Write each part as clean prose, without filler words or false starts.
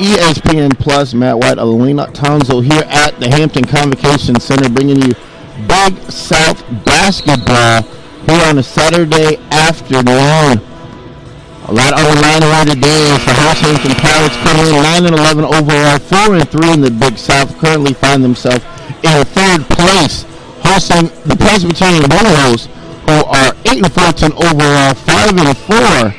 ESPN Plus, Matt White, Alina Tonzo here at the Hampton Convocation Center, bringing you Big South basketball here on a Saturday afternoon. A lot on the line here today as the Hampton Pirates come in 9-11 overall, 4-3 in the Big South. Currently find themselves in third place, hosting the Presbyterian Blue Hose, who are 8-14 overall, 5-4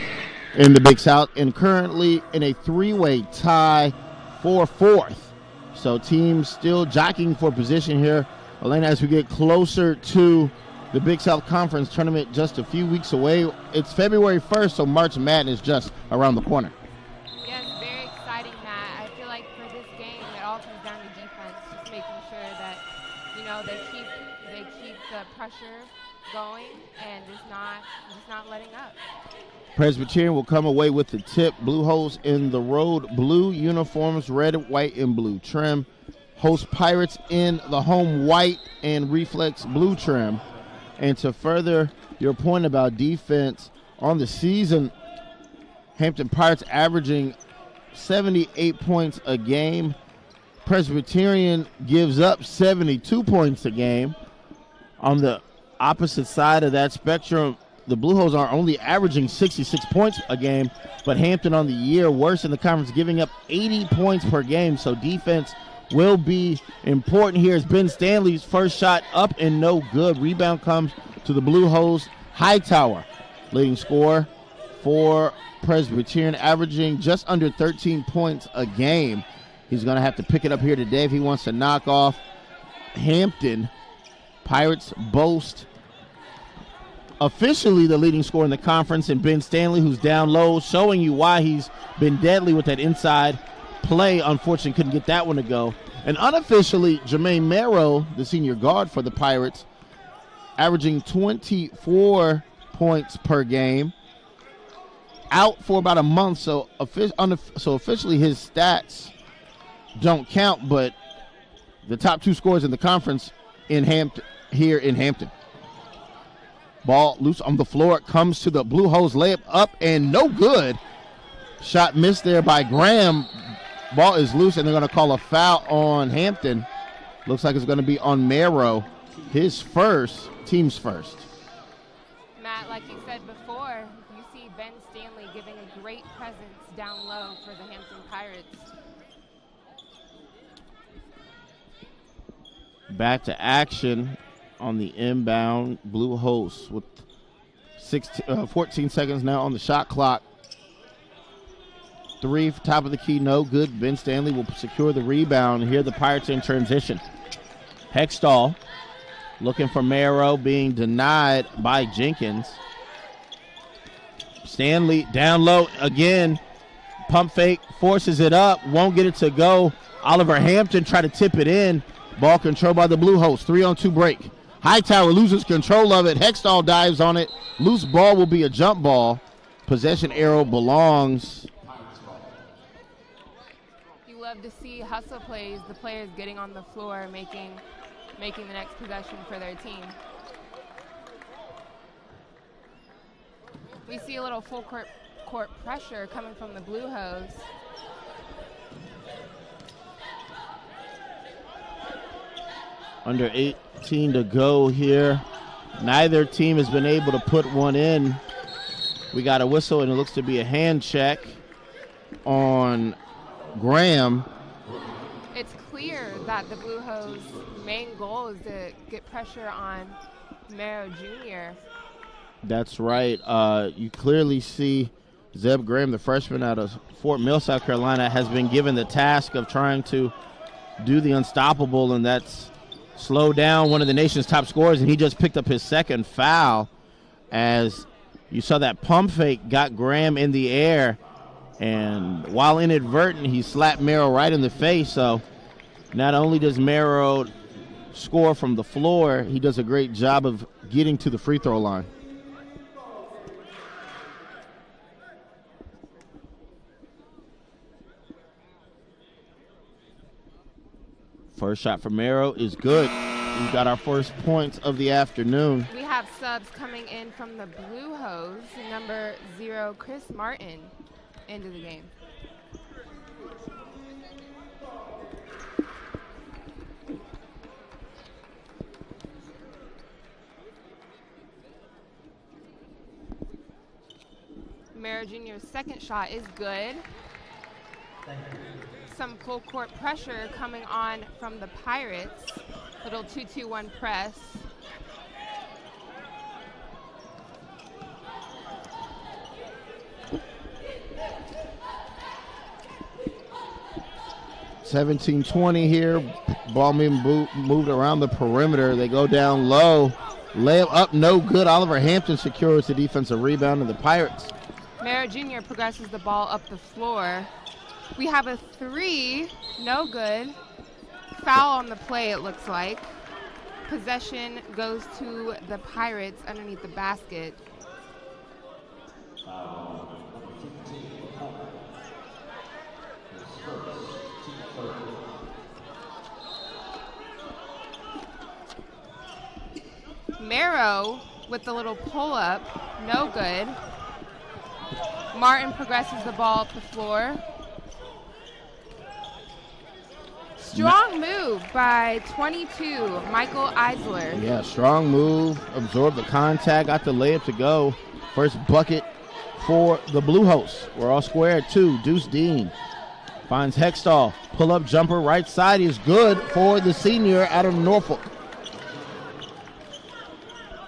in the Big South, and currently in a three-way tie for fourth. So teams still jockeying for position here, Elena, as we get closer to the Big South Conference tournament just a few weeks away. It's February 1st, so March Madness is just around the corner. Yes, very exciting, Matt. I feel like for this game, it all comes down to defense, just making sure that, they keep the pressure going and just not letting up. Presbyterian will come away with the tip. Blue Hose in the road blue uniforms, red, white, and blue trim. Host Pirates in the home white and reflex blue trim. And to further your point about defense, on the season, Hampton Pirates averaging 78 points a game. Presbyterian gives up 72 points a game. On the opposite side of that spectrum, the Blue Hose are only averaging 66 points a game, but Hampton on the year, worse in the conference, giving up 80 points per game. So defense will be important here as Ben Stanley's first shot up and no good. Rebound comes to the Blue Hose. Hightower, leading scorer for Presbyterian, averaging just under 13 points a game. He's going to have to pick it up here today if he wants to knock off Hampton. Pirates boast officially the leading scorer in the conference, and Ben Stanley, who's down low, showing you why he's been deadly with that inside play. Unfortunately, couldn't get that one to go. And unofficially, Jermaine Merrow, the senior guard for the Pirates, averaging 24 points per game, out for about a month. So officially his stats don't count, but the top two scorers in the conference in Hampton, here in Hampton. Ball loose on the floor. It comes to the Blue Hose, layup up and no good. Shot missed there by Graham. Ball is loose, and they're going to call a foul on Hampton. Looks like it's going to be on Merrow. His first, team's first. Matt, like you said before, you see Ben Stanley giving a great presence down low for the Hampton Pirates. Back to action on the inbound. Blue Hose with 14 seconds now on the shot clock. Three, top of the key, no good. Ben Stanley will secure the rebound. Here the Pirates in transition. Hextall looking for Merrow, being denied by Jenkins. Stanley down low again. Pump fake, forces it up, won't get it to go. Oliver Hampton try to tip it in. Ball controlled by the Blue Hose. 3-on-2 break. Hightower loses control of it. Hextall dives on it. Loose ball will be a jump ball. Possession arrow belongs. You love to see hustle plays, the players getting on the floor, making the next possession for their team. We see a little full court pressure coming from the Blue Hose. Under 18 to go here. Neither team has been able to put one in. We got a whistle, and it looks to be a hand check on Graham. It's clear that the Blue Hose' main goal is to get pressure on Merrow Jr. That's right. You clearly see Zeb Graham, the freshman out of Fort Mill, South Carolina, has been given the task of trying to do the unstoppable, and that's slow down one of the nation's top scorers, and he just picked up his second foul as you saw that pump fake got Graham in the air, and while inadvertent, he slapped Merrow right in the face. So not only does Merrow score from the floor, he does a great job of getting to the free throw line. First shot for Merrow is good. We've got our first points of the afternoon. We have subs coming in from the Blue Hose. Number 0, Chris Martin, into the game. Mara Jr.'s second shot is good. Some full court pressure coming on from the Pirates. Little 2-2-1 press. (17-20) here. Ball being moved around the perimeter. They go down low. Layup up, no good. Oliver Hampton secures the defensive rebound of the Pirates. Mara Jr. progresses the ball up the floor. We have a 3, no good. Foul on the play, it looks like. Possession goes to the Pirates underneath the basket. Marrow with the little pull-up, no good. Martin progresses the ball up the floor. Strong move by 22, Michael Eisler. Yeah, strong move, absorbed the contact, got the layup to go. First bucket for the Blue Hose. We're all square at 2. Deuce Dean finds Hextall. Pull-up jumper right side is good for the senior out of Norfolk.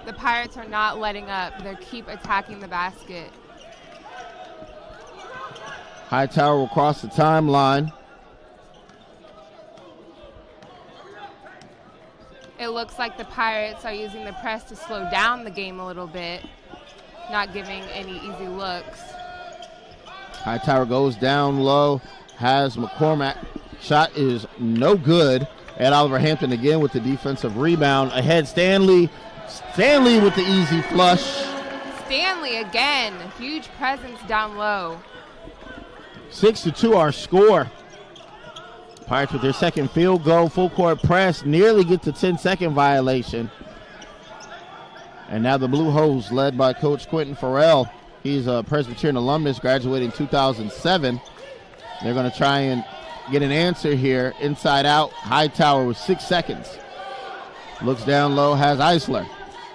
The Pirates are not letting up. They keep attacking the basket. Hightower will cross the timeline. It looks like the Pirates are using the press to slow down the game a little bit, not giving any easy looks. Hightower goes down low, has McCormack. Shot is no good. And Oliver Hampton again with the defensive rebound. Ahead, Stanley. Stanley with the easy flush. Stanley again, huge presence down low. 6-2 our score. Pirates with their second field goal, full court press, nearly get the 10-second violation. And now the Blue Hose led by Coach Quentin Farrell. He's a Presbyterian alumnus, graduating 2007. They're going to try and get an answer here. Inside out, Hightower with 6 seconds. Looks down low, has Eisler.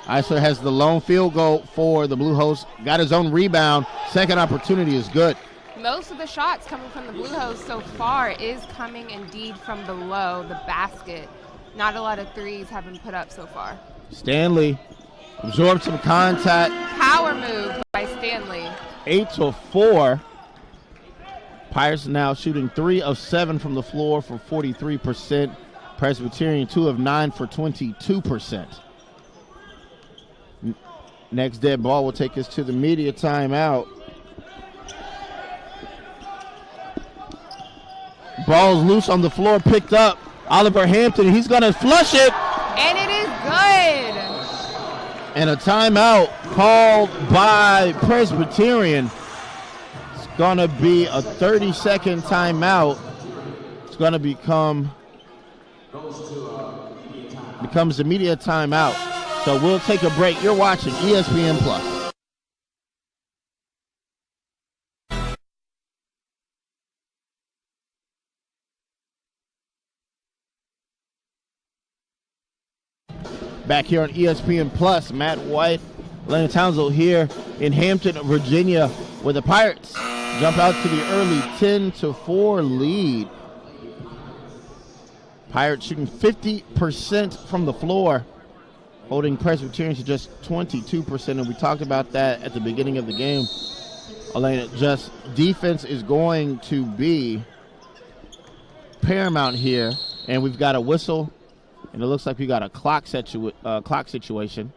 Eisler has the lone field goal for the Blue Hose. Got his own rebound. Second opportunity is good. Most of the shots coming from the Blue Hose so far is coming indeed from below the basket. Not a lot of threes have been put up so far. Stanley absorbs some contact. Power move by Stanley. 8-4. Pirates now shooting 3 of 7 from the floor for 43%. Presbyterian 2 of 9 for 22%. Next dead ball will take us to the media timeout. Ball's loose on the floor, picked up. Oliver Hampton, he's going to flush it. And it is good. And a timeout called by Presbyterian. It's going to be a 30-second timeout. It's going to becomes the media timeout. So we'll take a break. You're watching ESPN Plus. Back here on ESPN Plus, Matt White, Lennon Townsend here in Hampton, Virginia, where the Pirates jump out to the early 10-4 lead. Pirates shooting 50% from the floor, holding Presbyterian to just 22%, and we talked about that at the beginning of the game. Elena, just defense is going to be paramount here, and we've got a whistle. And it looks like we got a clock situation.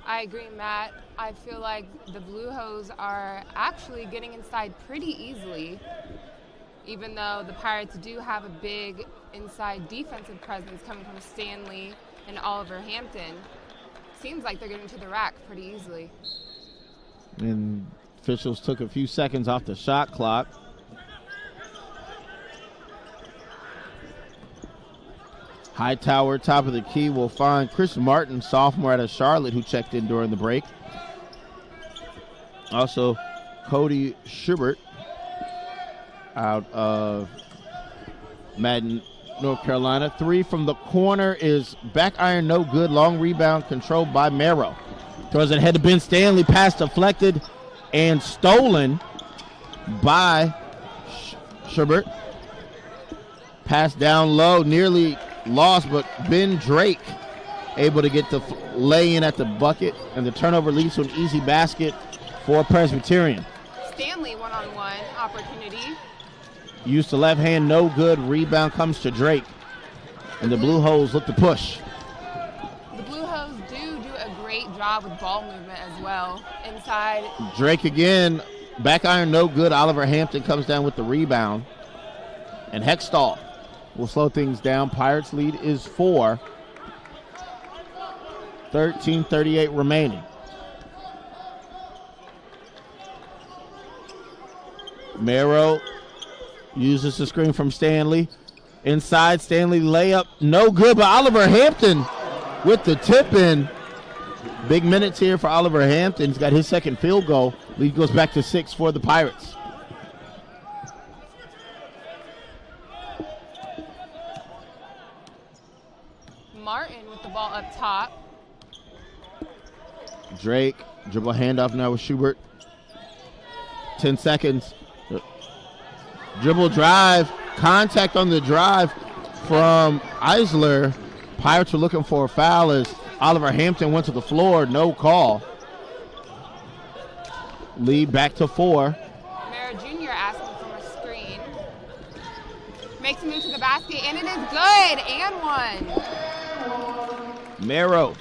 I agree, Matt. I feel like the Blue Hose are actually getting inside pretty easily, even though the Pirates do have a big inside defensive presence coming from Stanley and Oliver Hampton. Seems like they're getting to the rack pretty easily. And officials took a few seconds off the shot clock. Hightower, top of the key, will find Chris Martin, sophomore out of Charlotte, who checked in during the break. Also, Cody Schubert out of Madden, North Carolina. 3 from the corner is back iron, no good. Long rebound controlled by Marrow. Throws it ahead to Ben Stanley, pass deflected, and stolen by Schubert. Pass down low, nearly lost, but Ben Drake able to get the lay-in at the bucket, and the turnover leads to an easy basket for Presbyterian. Stanley one-on-one opportunity. Used to left hand, no good. Rebound comes to Drake, and the Blue Hose look to push. The Blue Hose do a great job with ball movement as well. Inside. Drake again, back iron, no good. Oliver Hampton comes down with the rebound, and Hextall will slow things down. Pirates lead is 4. 13:38 remaining. Mero uses the screen from Stanley. Inside, Stanley layup, no good, but Oliver Hampton with the tip in. Big minutes here for Oliver Hampton. He's got his second field goal. Lead goes back to 6 for the Pirates. Martin with the ball up top. Drake, dribble handoff now with Schubert. 10 seconds. Dribble drive, contact on the drive from Eisler. Pirates were looking for a foul as Oliver Hampton went to the floor, no call. Lead back to 4. Mero Jr. asking for a screen. Makes a move to the basket, and it is good, and one. Mero.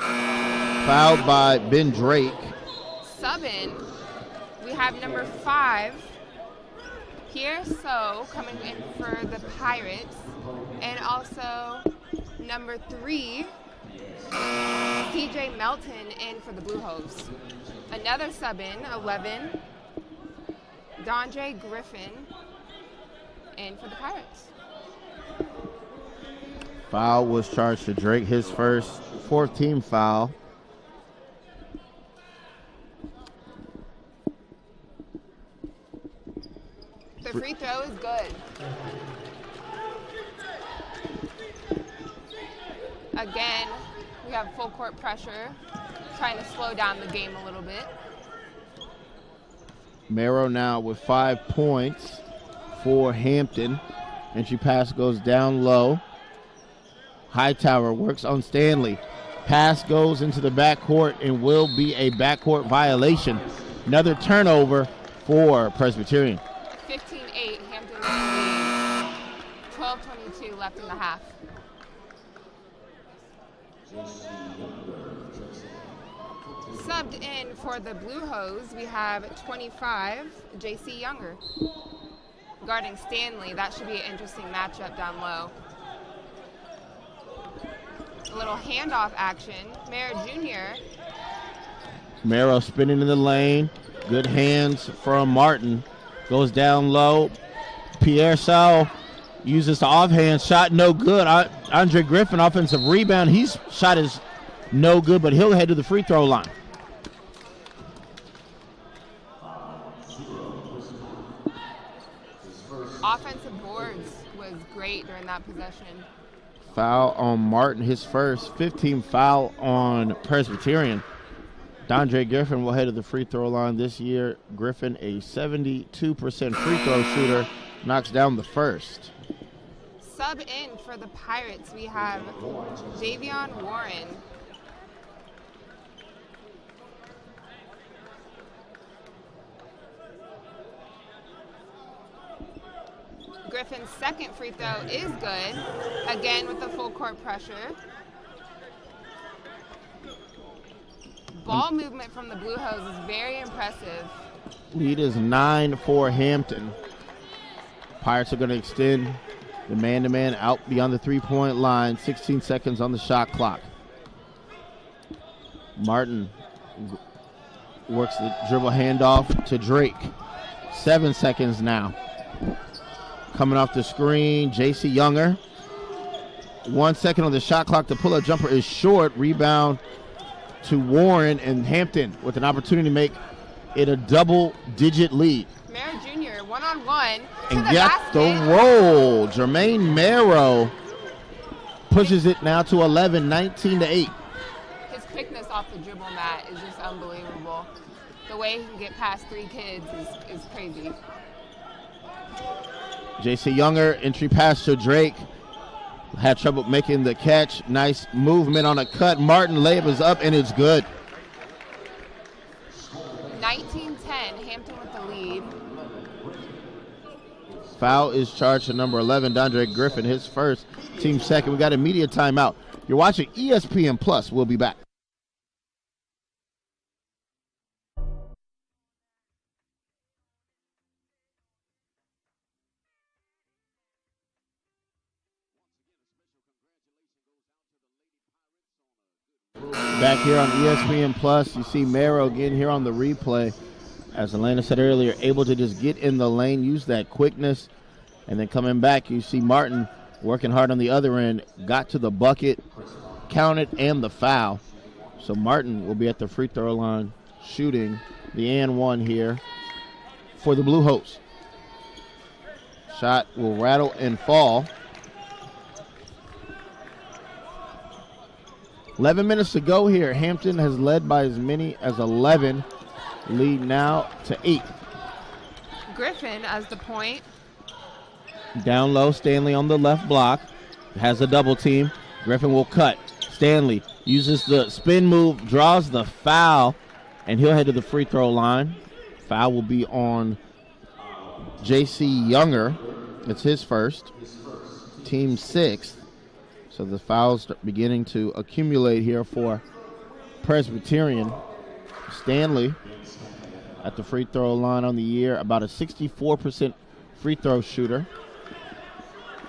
Fouled by Ben Drake. Subbing, we have number 5, Pierre So, coming in for the Pirates, and also number 3, CJ Melton in for the Blue Hose. Another sub in, 11, Donjay Griffin in for the Pirates. Foul was charged to Drake, his first 4th team foul. The free throw is good. Again, we have full court pressure, trying to slow down the game a little bit. Mero now with 5 points for Hampton. Entry pass goes down low. Hightower works on Stanley. Pass goes into the backcourt and will be a backcourt violation. Another turnover for Presbyterian. 15-8, Hampton lead. 12:22 left in the half. Subbed in for the Blue Hose, we have 25, J.C. Younger. Guarding Stanley, that should be an interesting matchup down low. A little handoff action. Mero Jr. Mero spinning in the lane. Good hands from Martin. Goes down low. Pierre Sau uses the offhand shot, no good. Andre Griffin, offensive rebound. His shot is no good, but he'll head to the free throw line. Offensive boards was great during that possession. Foul on Martin, his first. 15 foul on Presbyterian. Donjay Griffin will head to the free throw line this year. Griffin, a 72% free throw shooter, knocks down the first. Sub in for the Pirates, we have Davion Warren. Griffin's second free throw is good, again with the full court pressure. Ball movement from the Blue Hose is very impressive. Lead is 9 for Hampton. Pirates are going to extend the man-to-man out beyond the three-point line. 16 seconds on the shot clock. Martin works the dribble handoff to Drake. 7 seconds now. Coming off the screen, J.C. Younger. 1 second on the shot clock. The pull-up jumper is short. Rebound to Warren, and Hampton with an opportunity to make it a double-digit lead. Mero Jr. one-on-one to And the got basket. the roll. Jermaine Mero pushes it now to 11, 19-8. His quickness off the dribble, Matt, is just unbelievable. The way he can get past 3 kids is crazy. J.C. Younger, entry pass to Drake. Had trouble making the catch. Nice movement on a cut. Martin layup is up, and it's good. 19-10, Hampton with the lead. Foul is charged to number 11, Dondre Griffin, his first, team second. We got a media timeout. You're watching ESPN Plus. We'll be back. Back here on ESPN Plus, you see Mero again here on the replay. As Elena said earlier, able to just get in the lane, use that quickness, and then coming back, you see Martin working hard on the other end, got to the bucket, counted, and the foul. So Martin will be at the free throw line shooting the and one here for the Blue Hose. Shot will rattle and fall. 11 minutes to go here. Hampton has led by as many as 11. Lead now to 8. Griffin as the point. Down low, Stanley on the left block. Has a double team. Griffin will cut. Stanley uses the spin move, draws the foul, and he'll head to the free throw line. Foul will be on J.C. Younger. It's his first. Team 6th. So the fouls are beginning to accumulate here for Presbyterian. Stanley at the free throw line on the year, about a 64% free throw shooter.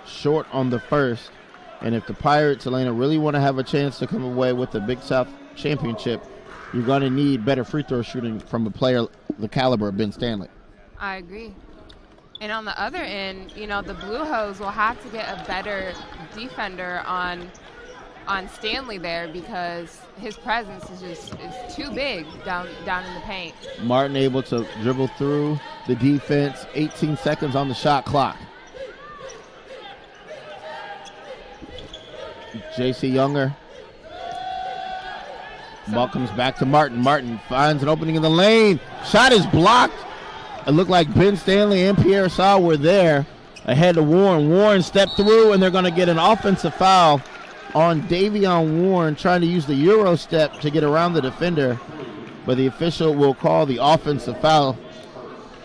Short on the first. And if the Pirates, Elena, really want to have a chance to come away with the Big South Championship, you're going to need better free throw shooting from a player the caliber of Ben Stanley. I agree. And on the other end, you know, the Blue Hose will have to get a better defender on Stanley there because his presence is too big down in the paint. Martin able to dribble through the defense. 18 seconds on the shot clock. J.C. Younger. Ball comes back to Martin. Martin finds an opening in the lane. Shot is blocked. It looked like Ben Stanley and Pierre Saw were there ahead of Warren. Warren stepped through, and they're going to get an offensive foul on Davion Warren, trying to use the Euro step to get around the defender. But the official will call the offensive foul.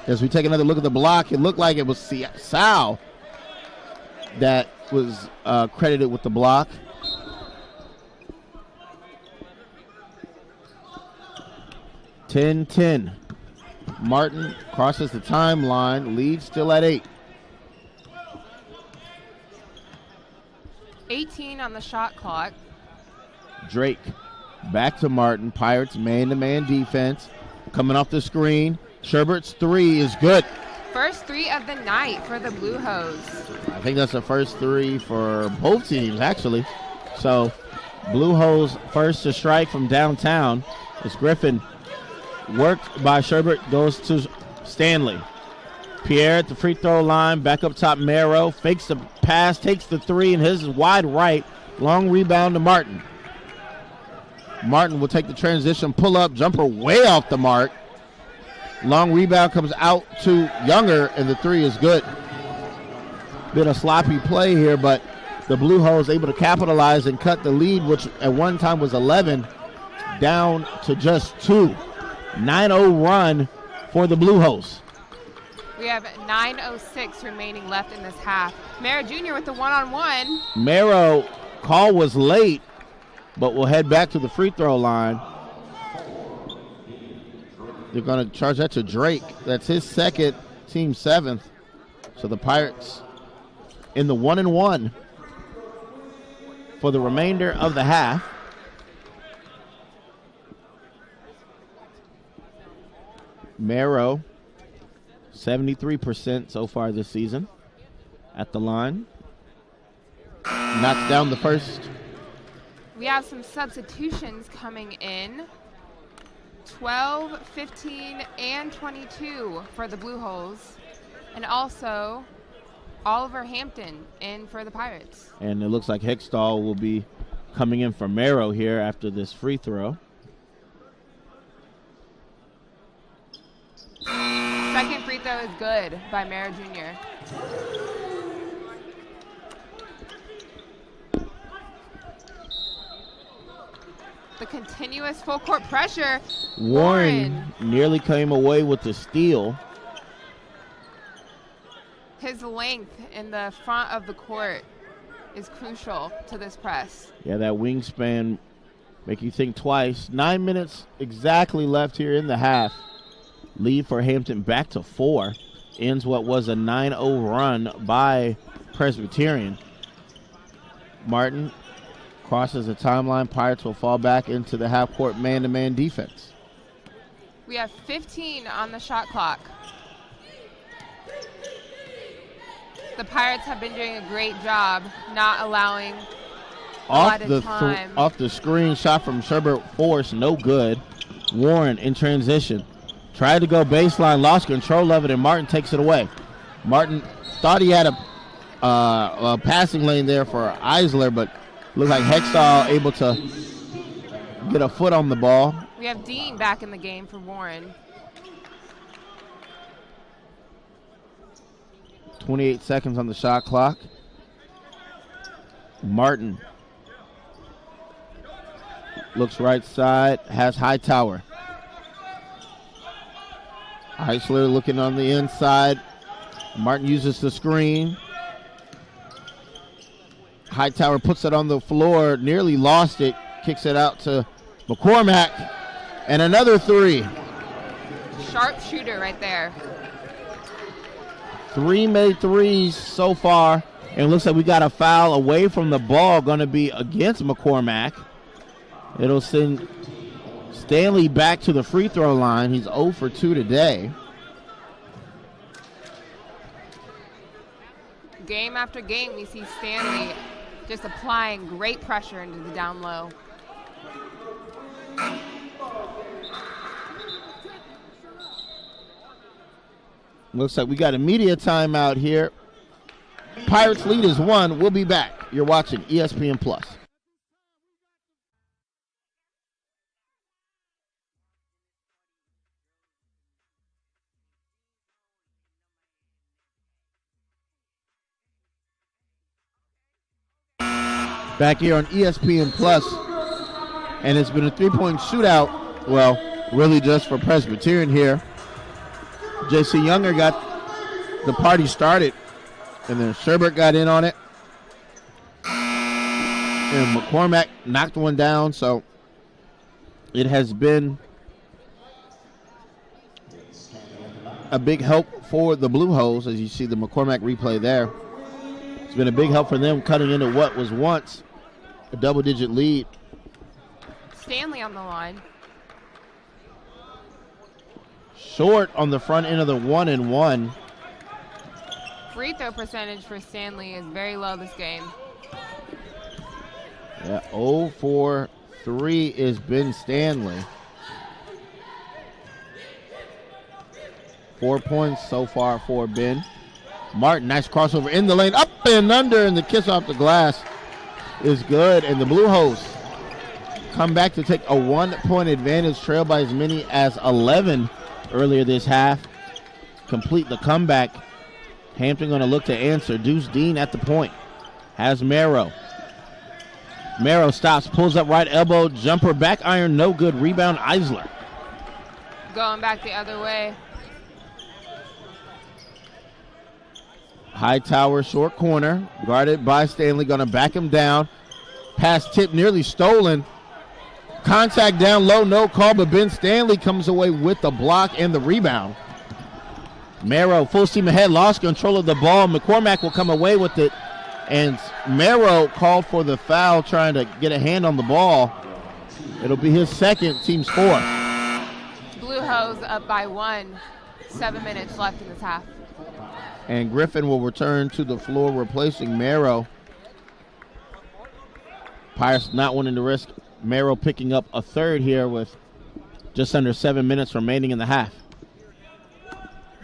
As we take another look at the block, it looked like it was Sal that was credited with the block. (10-10). Martin crosses the timeline, lead still at 8. 18 on the shot clock. Drake back to Martin. Pirates man-to-man defense. Coming off the screen. Sherbert's 3 is good. First 3 of the night for the Blue Hose. I think that's the first 3 for both teams, actually. So, Blue Hose first to strike from downtown. As Griffin worked by Sherbert, goes to Stanley. Pierre at the free throw line, back up top Mero, fakes the pass, takes the 3, and his is wide right. Long rebound to Martin. Martin will take the transition, pull up, jumper way off the mark. Long rebound comes out to Younger, and the 3 is good. Been a sloppy play here, but the Blue Hose able to capitalize and cut the lead, which at one time was 11, down to just 2. 9-0 run for the Blue Hose. We have 9:06 remaining left in this half. Mero Jr. with the one-on-one. Mero call was late, but will head back to the free throw line. They're going to charge that to Drake. That's his second, team 7th. So the Pirates in the 1-1 for the remainder of the half. Mero, 73% so far this season at the line. Knocks down the first. We have some substitutions coming in. 12, 15, and 22 for the Blue Hose. And also Oliver Hampton in for the Pirates. And it looks like Hextall will be coming in for Mero here after this free throw. throw is good by Mero Jr. The continuous full court pressure. Warren nearly came away with the steal. His length in the front of the court is crucial to this press. Yeah, that wingspan make you think twice. 9 minutes exactly left here in the half. Lead for Hampton back to 4. Ends what was a 9-0 run by Presbyterian. Martin crosses the timeline. Pirates will fall back into the half-court man-to-man defense. We have 15 on the shot clock. The Pirates have been doing a great job not allowing a lot of time. Off the screen, shot from Sherbert Force, no good. Warren in transition. Tried to go baseline, lost control of it, and Martin takes it away. Martin thought he had a passing lane there for Eisler, but looked like Hextall able to get a foot on the ball. We have Dean back in the game for Warren. 28 seconds on the shot clock. Martin looks right side, has Hightower. Eisler looking on the inside. Martin uses the screen. Hightower puts it on the floor, nearly lost it, kicks it out to McCormack, and another three. Sharp shooter right there. 3 made threes so far, and it looks like we got a foul away from the ball, going to be against McCormack. It'll send Stanley back to the free throw line. He's 0 for 2 today. Game after game, we see Stanley just applying great pressure into the down low. Looks like we got a media timeout here. Pirates lead is 1. We'll be back. You're watching ESPN Plus. Back here on ESPN Plus, and it's been a three-point shootout. Well, really just for Presbyterian here. J.C. Younger got the party started, and then Sherbert got in on it. And McCormack knocked one down, so it has been a big help for the Blue Hose, as you see the McCormack replay there. It's been a big help for them cutting into what was once a double-digit lead. Stanley on the line. Short on the front end of the 1-and-1. Free throw percentage for Stanley is very low this game. Yeah, 0 for 3 is Ben Stanley. 4 points so far for Ben. Martin, nice crossover in the lane, up and under, and the kiss off the glass is good. And the Blue Hose come back to take a 1-point advantage, trail by as many as 11 earlier this half. Complete the comeback. Hampton going to look to answer. Deuce Dean at the point. Has Mero. Mero stops, pulls up right elbow, jumper, back iron, no good. Rebound, Eisler. Going back the other way. Hightower, short corner, guarded by Stanley, going to back him down. Pass tip nearly stolen. Contact down low, no call, but Ben Stanley comes away with the block and the rebound. Mero, full steam ahead, lost control of the ball. McCormack will come away with it, and Mero called for the foul, trying to get a hand on the ball. It'll be his second, team's 4. Blue Hose up by 1. 7 minutes left in this half. And Griffin will return to the floor, replacing Mero. Pirates not wanting to risk Mero picking up a third here with just under 7 minutes remaining in the half.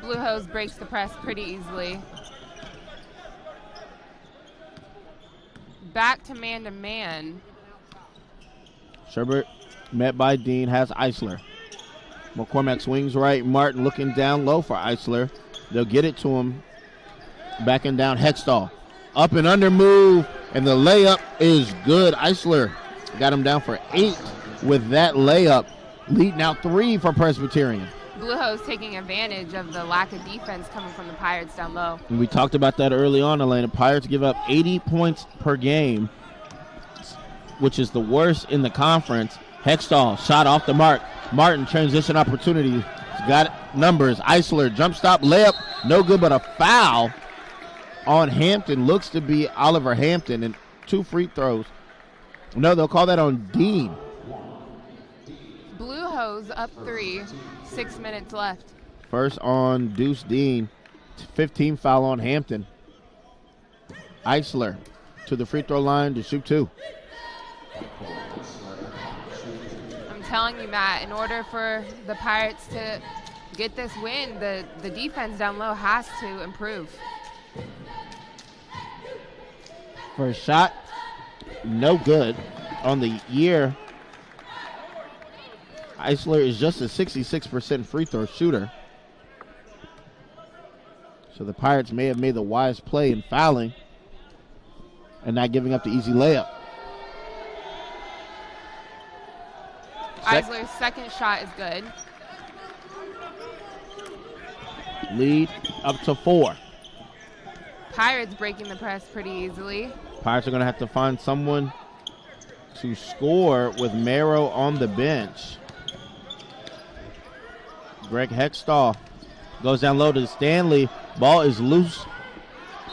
Blue Hose breaks the press pretty easily. Back to man-to-man. Sherbert met by Dean, has Eisler. McCormack swings right. Martin looking down low for Eisler. They'll get it to him. Backing down Hextall. Up and under move, and the layup is good. Eisler got him down for 8 with that layup. Lead now 3 for Presbyterian. Blue Hose taking advantage of the lack of defense coming from the Pirates down low. And we talked about that early on, Elena. Pirates give up 80 points per game, which is the worst in the conference. Hextall shot off the mark. Martin, transition opportunity. He's got numbers. Eisler, jump stop, layup. No good, but a foul on Hampton. Looks to be Oliver Hampton, and 2 free throws. No, they'll call that on Dean. Blue Hose up 3, 6 minutes left. First on Deuce Dean. 15 foul on Hampton. Eisler to the free throw line to shoot 2. I'm telling you, Matt, in order for the Pirates to get this win, the defense down low has to improve. First shot, no good. On the year, Eisler is just a 66% free throw shooter. So the Pirates may have made the wise play in fouling and not giving up the easy layup. Eisler's second shot is good. Lead up to 4. Pirates breaking the press pretty easily. Pirates are going to have to find someone to score with Marrow on the bench. Greg Hextall goes down low to Stanley. Ball is loose.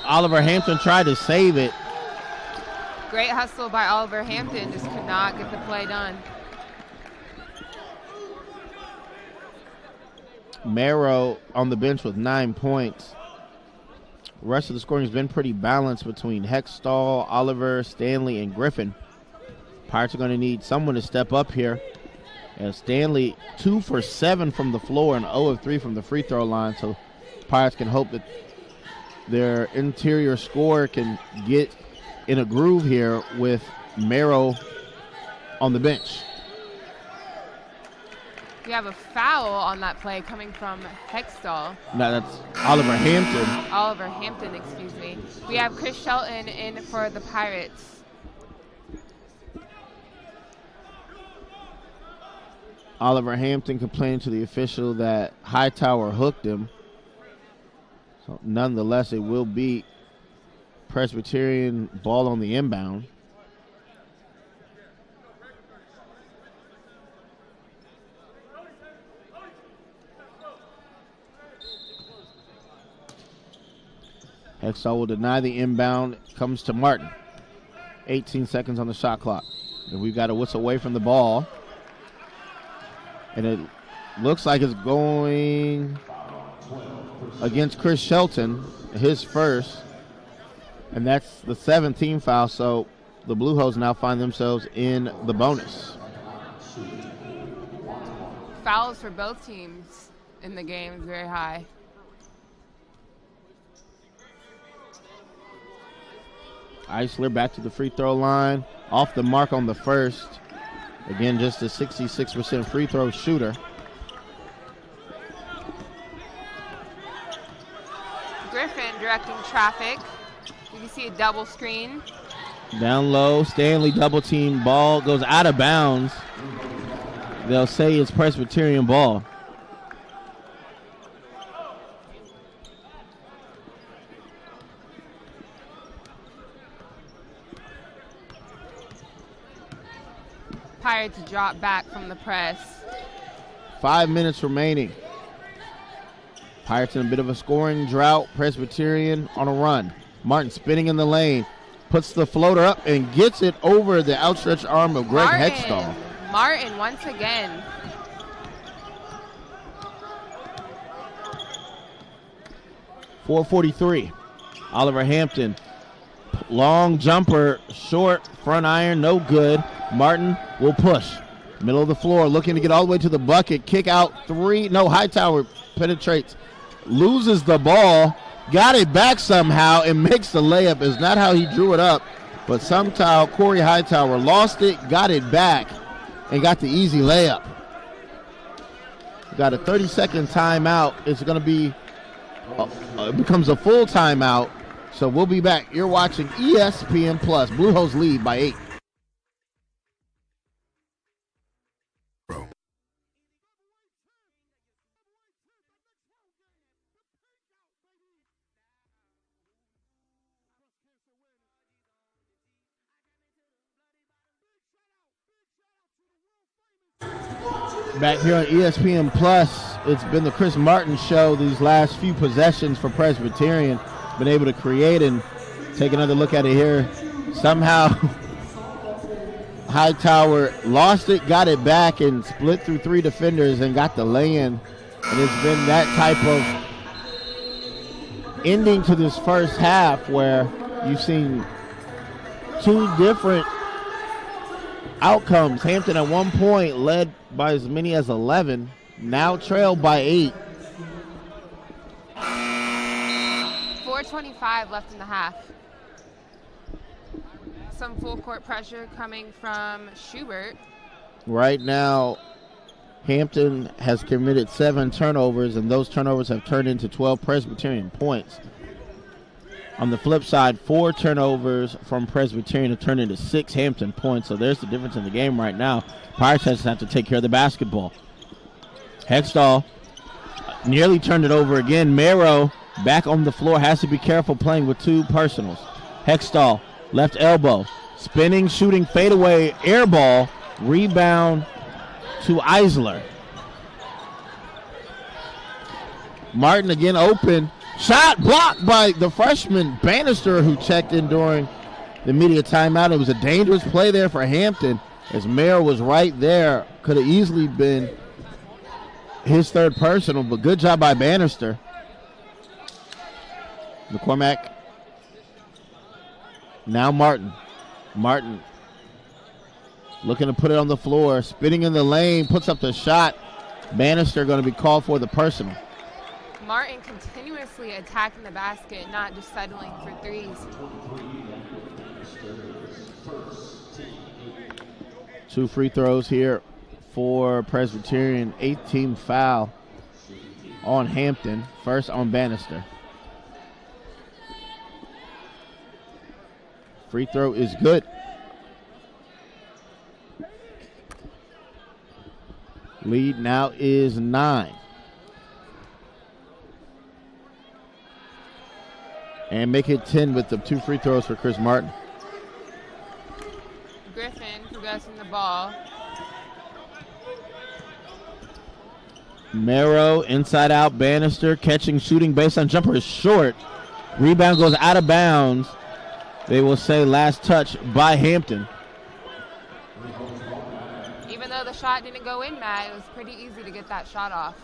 Oliver Hampton tried to save it. Great hustle by Oliver Hampton, just could not get the play done. Marrow on the bench with 9 points. The rest of the scoring has been pretty balanced between Hextall, Oliver, Stanley, and Griffin. Pirates are going to need someone to step up here. And Stanley 2 for 7 from the floor and 0 of 3 from the free throw line. So Pirates can hope that their interior scorer can get in a groove here with Marrow on the bench. We have a foul on that play coming from Hextall. No, that's Oliver Hampton. Oliver Hampton, excuse me. We have Chris Shelton in for the Pirates. Oliver Hampton complaining to the official that Hightower hooked him. So nonetheless, it will be Presbyterian ball on the inbound. Hextall will deny the inbound. Comes to Martin. 18 seconds on the shot clock. And we've got a whistle away from the ball. And it looks like it's going against Chris Shelton, his first. And that's the 17th foul. So the Blue Hose now find themselves in the bonus. Fouls for both teams in the game is very high. Eisler back to the free throw line. Off the mark on the first. Again, just a 66% free throw shooter. Griffin directing traffic. You can see a double screen. Down low, Stanley double team. Ball goes out of bounds. They'll say it's Presbyterian ball. Pirates drop back from the press. 5 minutes remaining. Pirates in a bit of a scoring drought. Presbyterian on a run. Martin spinning in the lane. Puts the floater up and gets it over the outstretched arm of Greg Hextall. Martin once again. .443. Oliver Hampton. Long jumper, short, front iron, no good. Martin will push. Middle of the floor, looking to get all the way to the bucket. Kick out 3. No, Hightower penetrates. Loses the ball. Got it back somehow and makes the layup. Is not how he drew it up. But somehow Corey Hightower lost it, got it back, and got the easy layup. Got a 30-second timeout. It's going to be It becomes a full timeout. So we'll be back. You're watching ESPN Plus. Blue Hose lead by 8. Back here on ESPN Plus, it's been the Chris Martin show these last few possessions for Presbyterian. Been able to create and take another look at it here. Somehow, Hightower lost it, got it back, and split through 3 defenders and got the lay-in. And it's been that type of ending to this first half where you've seen 2 different outcomes. Hampton at one point led by as many as 11, now trailed by 8. 4:25 left in the half. Some full court pressure coming from Schubert. Right now, Hampton has committed 7 turnovers, and those turnovers have turned into 12 Presbyterian points. On the flip side, 4 turnovers from Presbyterian have turned into 6 Hampton points, so there's the difference in the game right now. Pirates just have to take care of the basketball. Hextall nearly turned it over again. Marrow back on the floor, has to be careful playing with 2 personals. Hextall, left elbow, spinning, shooting, fadeaway, air ball, rebound to Eisler. Martin again open. Shot blocked by the freshman Bannister, who checked in during the media timeout. It was a dangerous play there for Hampton, as Mayer was right there. Could have easily been his 3rd personal, but good job by Bannister. McCormack. Now Martin. Martin looking to put it on the floor. Spinning in the lane, puts up the shot. Bannister going to be called for the personal. Martin continuously attacking the basket, not just settling for threes. 2 free throws here for Presbyterian. 8th foul on Hampton. First on Bannister. Free throw is good. Lead now is 9. And make it 10 with the 2 free throws for Chris Martin. Griffin possessing the ball. Marrow inside out. Bannister catching, shooting, baseline jumper is short. Rebound goes out of bounds. They will say last touch by Hampton. Even though the shot didn't go in, Matt, it was pretty easy to get that shot off.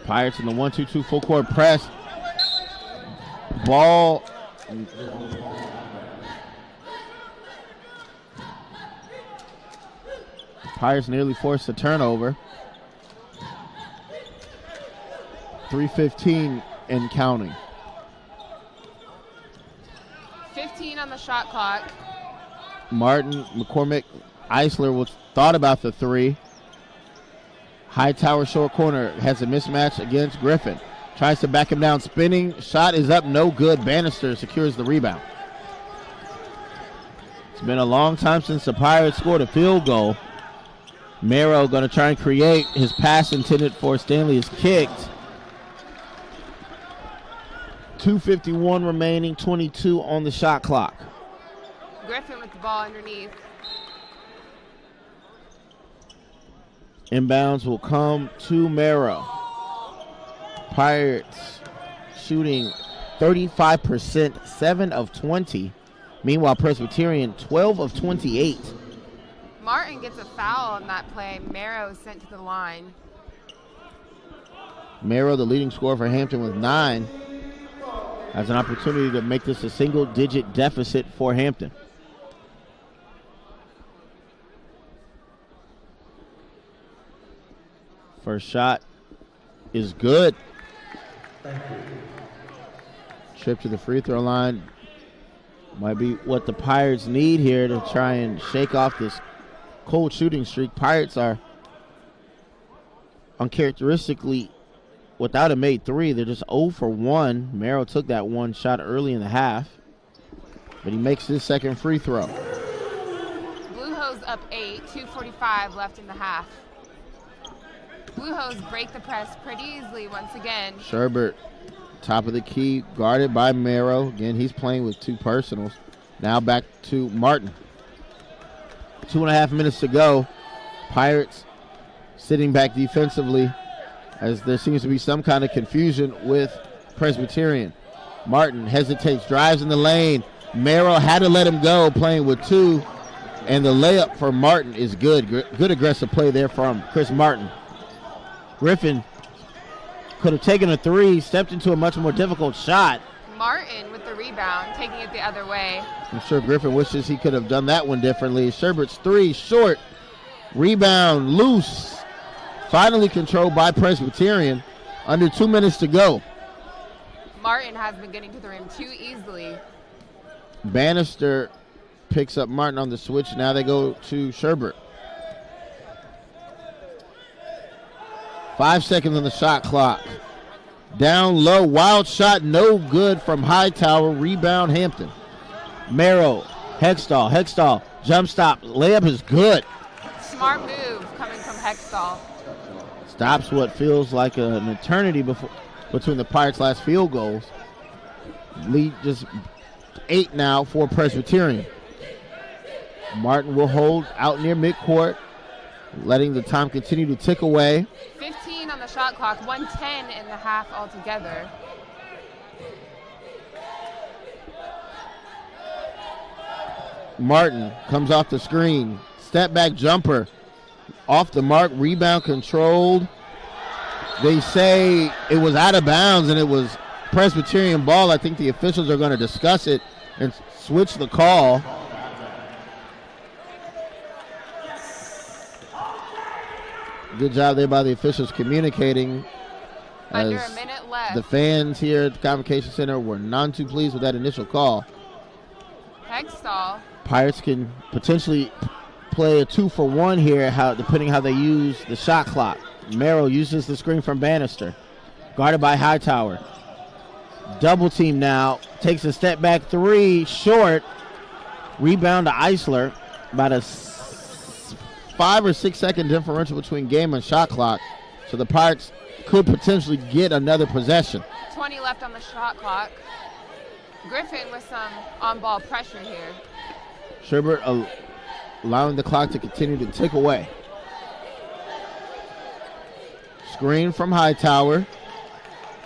Pirates in the 1-2-2 full court press. Ball. Pirates nearly forced a turnover. 3:15 and counting. 15 on the shot clock. Martin, McCormick, Eisler was thought about the 3. Hightower short corner has a mismatch against Griffin. Tries to back him down, spinning. Shot is up, no good. Bannister secures the rebound. It's been a long time since the Pirates scored a field goal. Marrow going to try and create. His pass intended for Stanley is kicked. 2:51 remaining, 22 on the shot clock. Griffin with the ball underneath. Inbounds will come to Marrow. Pirates shooting 35%, 7 of 20. Meanwhile, Presbyterian 12 of 28. Martin gets a foul on that play. Marrow is sent to the line. Marrow, the leading scorer for Hampton with 9, has an opportunity to make this a single-digit deficit for Hampton. First shot is good. Trip to the free throw line might be what the Pirates need here to try and shake off this cold shooting streak. Pirates are uncharacteristically without a made three. They're just 0 for 1. Merrill took that one shot early in the half, but he makes his second free throw. Blue Hose up 8, 2:45 left in the half. Blue Hose break the press pretty easily once again. Sherbert, top of the key, guarded by Merrill. Again, he's playing with two personals. Now back to Martin. 2.5 minutes to go. Pirates sitting back defensively as there seems to be some kind of confusion with Presbyterian. Martin hesitates, drives in the lane. Merrill had to let him go, playing with two, and the layup for Martin is good. Good aggressive play there from Chris Martin. Griffin could have taken a three, stepped into a much more difficult shot. Martin with the rebound, taking it the other way. I'm sure Griffin wishes he could have done that one differently. Sherbert's three, short. Rebound, loose. Finally controlled by Presbyterian. Under 2 minutes to go. Martin has been getting to the rim too easily. Bannister picks up Martin on the switch. Now they go to Sherbert. 5 seconds on the shot clock. Down low, wild shot, no good from Hightower. Rebound, Hampton. Merrill, Hextall, jump stop. Layup is good. Smart move coming from Hextall. Stops what feels like an eternity between the Pirates' last field goals. Lead just 8 now for Presbyterian. Martin will hold out near midcourt, letting the time continue to tick away. 15 on the shot clock, 1:10 in the half altogether. Martin comes off the screen. Step back jumper. Off the mark, rebound controlled. They say it was out of bounds and it was Presbyterian ball. I think the officials are going to discuss it and switch the call. Good job there by the officials communicating. Under a minute left. The fans here at the Convocation Center were none too pleased with that initial call. Hextall. Pirates can potentially play a 2 for 1 here, depending how they use the shot clock. Merrill uses the screen from Bannister. Guarded by Hightower. Double team now. Takes a step back three. Short. Rebound to Eisler. About a 5 or 6 second differential between game and shot clock. So the Pirates could potentially get another possession. 20 left on the shot clock. Griffin with some on-ball pressure here. Sherbert allowing the clock to continue to tick away. Screen from Hightower.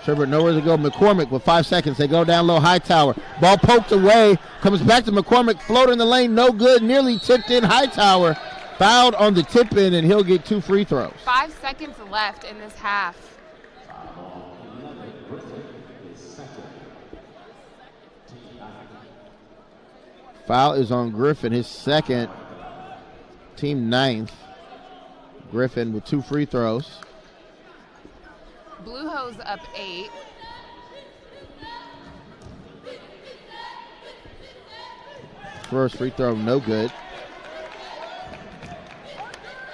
Sherbert nowhere to go. McCormick with 5 seconds. They go down low. Hightower. Ball poked away. Comes back to McCormick. Floater in the lane. No good. Nearly tipped in. Hightower fouled on the tip in, and he'll get 2 free throws. 5 seconds left in this half. Foul is on Griffin, his second, team 9th. Griffin with 2 free throws. Blue Hose up 8. First free throw, no good.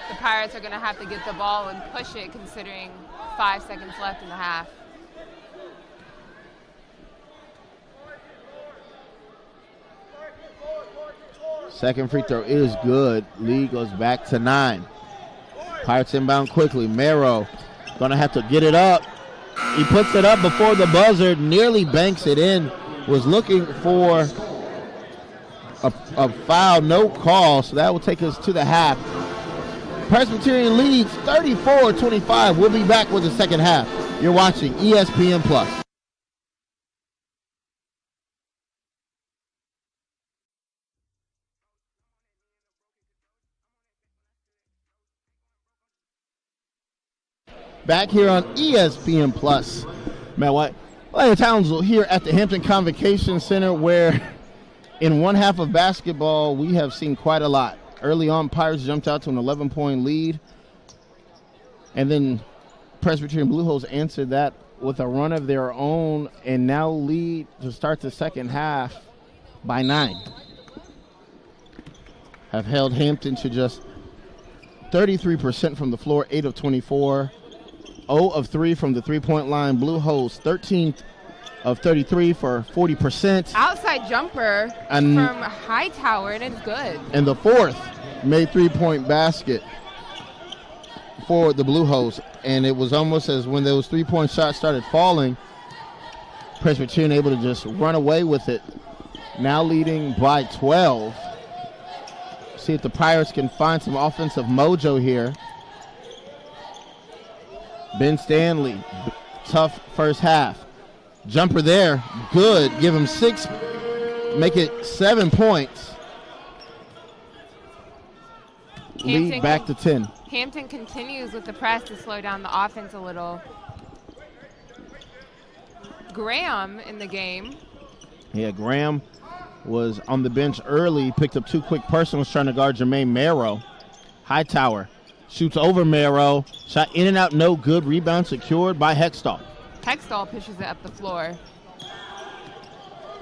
The Pirates are going to have to get the ball and push it, considering 5 seconds left in the half. Second free throw is good. Lead goes back to 9. Pirates inbound quickly. Merrill gonna have to get it up. He puts it up before the buzzer, nearly banks it in. Was looking for a foul, no call, so that will take us to the half. Presbyterian leads 34-25. We'll be back with the second half. You're watching ESPN Plus. Back here on ESPN Plus. Man, what? Atlanta Townsville here at the Hampton Convocation Center, where in one half of basketball we have seen quite a lot. Early on, Pirates jumped out to an 11-point lead, and then Presbyterian Blue Hose answered that with a run of their own and now lead to start the second half by 9. Have held Hampton to just 33% from the floor, 8 of 24. 0 of 3 from the three-point line. Blue Hose 13 of 33 for 40%. Outside jumper And from Hightower, and it's good. And the fourth made three-point basket for the Blue Hose. And it was almost as when those three-point shots started falling, Presbyterian able to just run away with it. Now leading by 12. See if the Pirates can find some offensive mojo here. Ben Stanley, tough first half. Jumper there, good. Give him 6, make it 7 points. Lead back to 10. Hampton continues with the press to slow down the offense a little. Graham in the game. Yeah, Graham was on the bench early, picked up 2 quick personals trying to guard Jermaine Merrow. Hightower shoots over Merrow, shot in and out, no good. Rebound secured by Hextall. Hextall pushes it up the floor.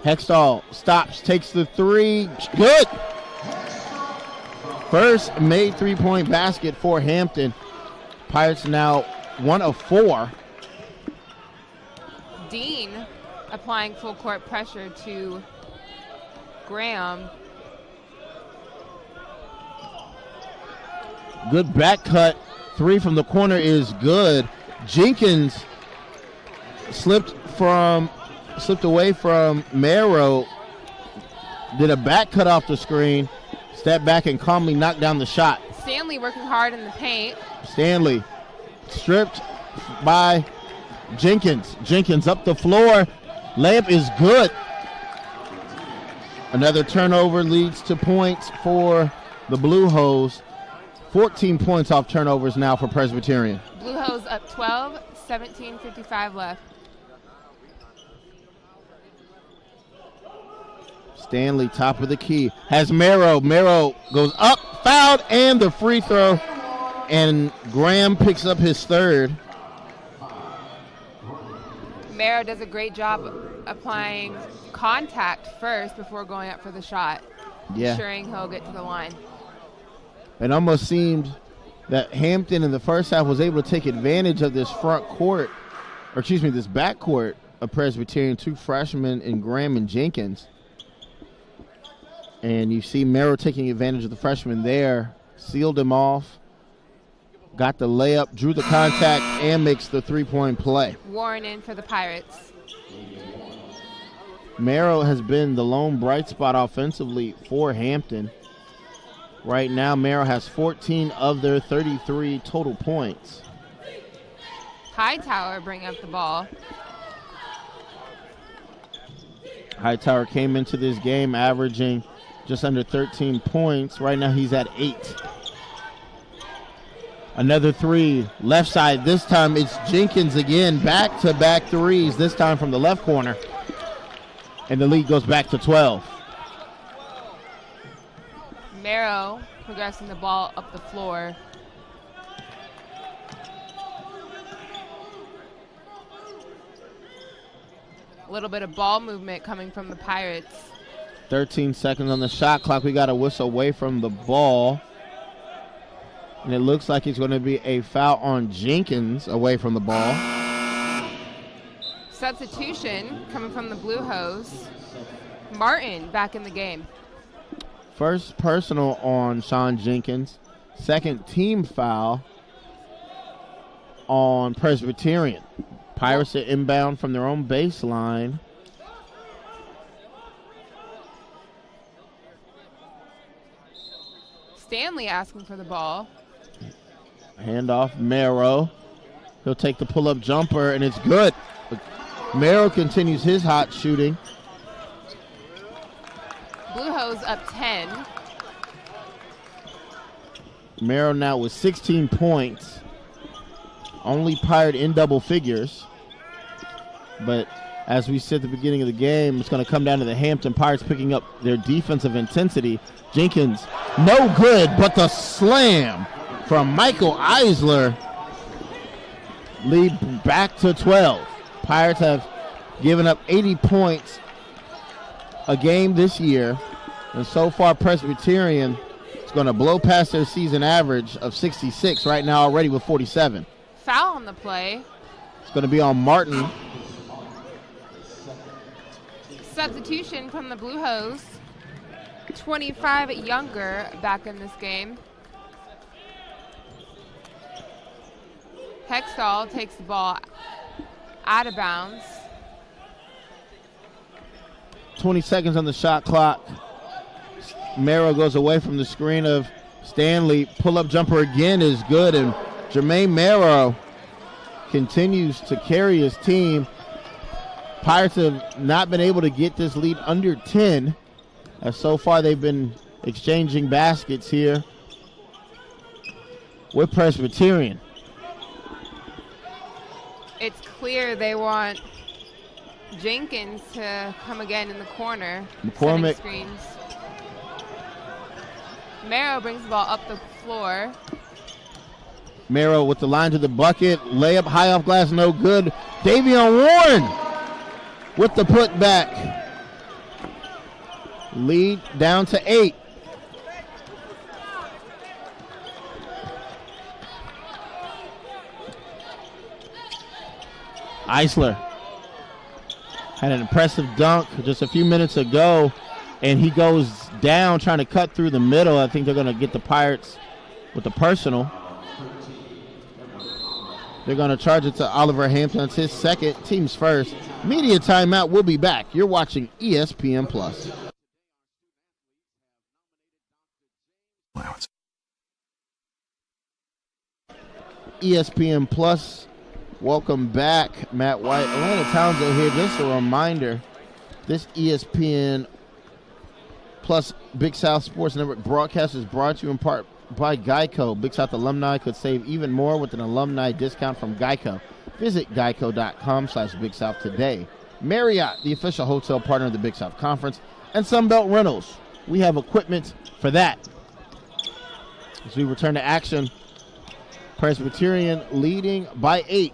Hextall stops, takes the 3, good. First made three-point basket for Hampton. Pirates now 1 of 4. Dean applying full court pressure to Graham. Good back cut. 3 from the corner is good. Jenkins slipped away from Merrow. Did a back cut off the screen. Stepped back and calmly knocked down the shot. Stanley working hard in the paint. Stanley stripped by Jenkins. Jenkins up the floor. Layup is good. Another turnover leads to points for the Blue Hose. 14 points off turnovers now for Presbyterian. Blue Hose up 12, 17:55 left. Stanley, top of the key, has Merrow. Merrow goes up, fouled, and the free throw. And Graham picks up his third. Merrow does a great job applying contact first before going up for the shot, ensuring he'll get to the line. It almost seemed that Hampton in the first half was able to take advantage of this this backcourt of Presbyterian, 2 freshmen in Graham and Jenkins. And you see Merrow taking advantage of the freshman there, sealed him off, got the layup, drew the contact, and makes the three-point play. Warren in for the Pirates. Merrow has been the lone bright spot offensively for Hampton. Right now, Merrow has 14 of their 33 total points. Hightower bring up the ball. Hightower came into this game averaging just under 13 points. Right now he's at 8. Another 3, left side. This time it's Jenkins again. Back-to-back threes, this time from the left corner. And the lead goes back to 12. Merrow progressing the ball up the floor. A little bit of ball movement coming from the Pirates. 13 seconds on the shot clock. We got a whistle away from the ball. And it looks like it's going to be a foul on Jenkins away from the ball. Substitution coming from the Blue Hose. Martin back in the game. First personal on Sean Jenkins. Second team foul on Presbyterian. Pirates are inbound from their own baseline. Stanley asking for the ball. Handoff Merrow. He'll take the pull-up jumper, and it's good. Merrow continues his hot shooting. Blue Hose up 10. Merrow now with 16 points. Only Pirate in double figures. But as we said at the beginning of the game, it's going to come down to the Hampton Pirates picking up their defensive intensity. Jenkins, no good, but the slam from Michael Eisler. Lead back to 12. Pirates have given up 80 points a game this year. And so far, Presbyterian is going to blow past their season average of 66 right now already with 47. Foul foul on the play. It's going to be on Martin. Substitution from the Blue Hose. 25 younger back in this game. Hextall takes the ball out of bounds. 20 seconds on the shot clock. Merrill goes away from the screen of Stanley. Pull-up jumper again is good, and Jermaine Merrill continues to carry his team. Pirates have not been able to get this lead under 10, as so far they've been exchanging baskets here with Presbyterian. It's clear they want Jenkins to come again in the corner. McCormick. Screens. Merrill brings the ball up the floor. Merrill with the line to the bucket. Layup high off glass, no good. Davion Warren with the putback. Lead down to 8. Eisler had an impressive dunk just a few minutes ago, and he goes down trying to cut through the middle. I think they're going to get the Pirates with the personal. They're going to charge it to Oliver Hampton. It's his second, team's first. Media timeout. We'll be back. You're watching ESPN Plus. ESPN Plus. Welcome back, Matt White. Atlanta Townsend here. Just a reminder, this ESPN Plus Big South Sports Network broadcast is brought to you in part by Geico. Big South alumni could save even more with an alumni discount from Geico. Visit geico.com/Big South today. Marriott, the official hotel partner of the Big South Conference, and Sunbelt Rentals. We have equipment for that. As we return to action, Presbyterian leading by 8.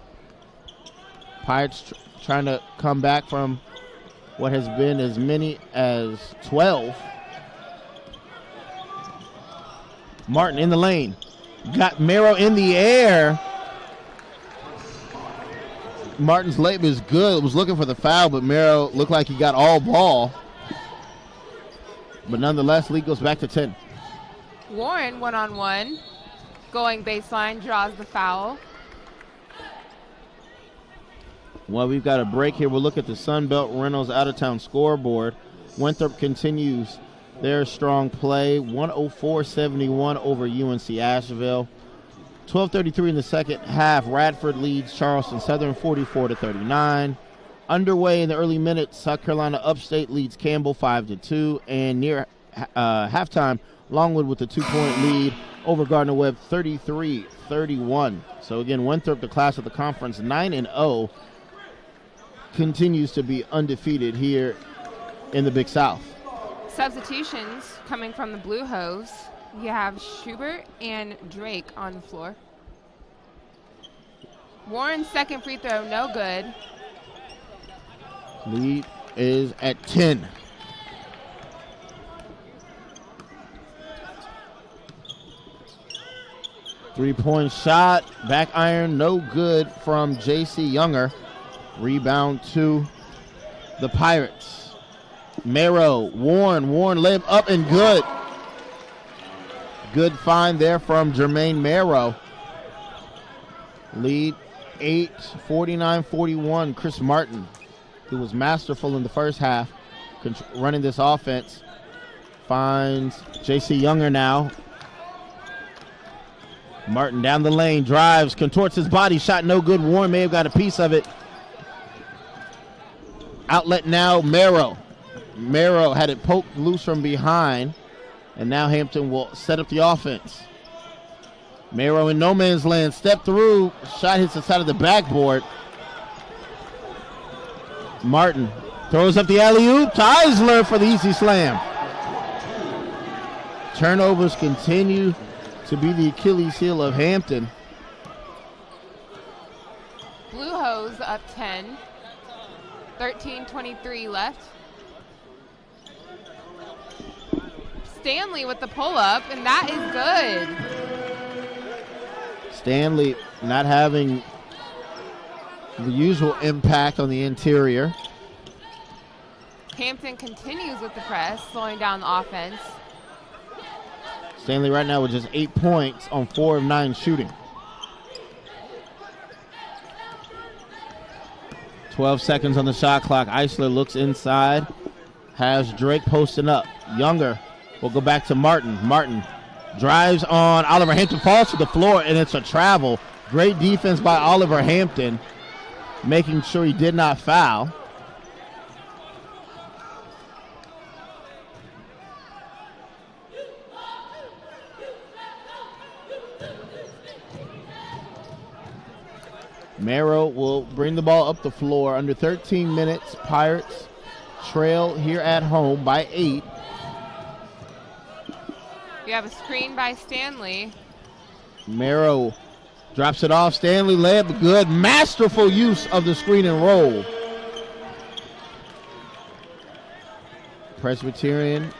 Pirates trying to come back from what has been as many as 12. Martin in the lane. Got Merrill in the air. Martin's layup is good. Was looking for the foul, but Merrill looked like he got all ball. But nonetheless, lead goes back to 10. Warren one-on-one. Going baseline, draws the foul. Well, we've got a break here. We'll look at the Sunbelt Reynolds out-of-town scoreboard. Winthrop continues their strong play, 104-71 over UNC Asheville. 12:33 in the second half. Radford leads Charleston Southern 44-39. Underway in the early minutes, South Carolina Upstate leads Campbell 5-2. And near halftime, Longwood with a 2-point lead over Gardner-Webb 33-31. So again, Winthrop, the class of the conference, 9-0. Continues to be undefeated here in the Big South. Substitutions coming from the Blue Hose. You have Schubert and Drake on the floor. Warren's second free throw, no good. Lead is at 10. Three-point shot, back iron, no good from J.C. Younger. Rebound to the Pirates. Marrow, Warren layup up and good. Good find there from Jermaine Marrow. Lead 8, 49-41. Chris Martin, who was masterful in the first half, running this offense, finds J.C. Younger now. Martin down the lane, drives, contorts his body, shot no good. Warren may have got a piece of it. Outlet now, Marrow. Marrow had it poked loose from behind, and now Hampton will set up the offense. Marrow in no man's land, step through, shot hits the side of the backboard. Martin throws up the alley-oop to Eisler for the easy slam. Turnovers continue to be the Achilles heel of Hampton. Blue Hose up 10. 13:23 left. Stanley with the pull-up, and that is good. Stanley not having The usual impact on the interior. Hampton continues with the press, slowing down the offense. Stanley right now with just 8 points on 4 of 9 shooting. 12 seconds on the shot clock. Eisler looks inside. Has Drake posting up. Younger will go back to Martin. Martin drives on Oliver Hampton, falls to the floor, and it's a travel. Great defense by Oliver Hampton, making sure he did not foul. Merrow will bring the ball up the floor. Under 13 minutes, Pirates trail here at home by 8. You have a screen by Stanley. Merrow drops it off. Stanley layup good. Masterful use of the screen and roll. Presbyterian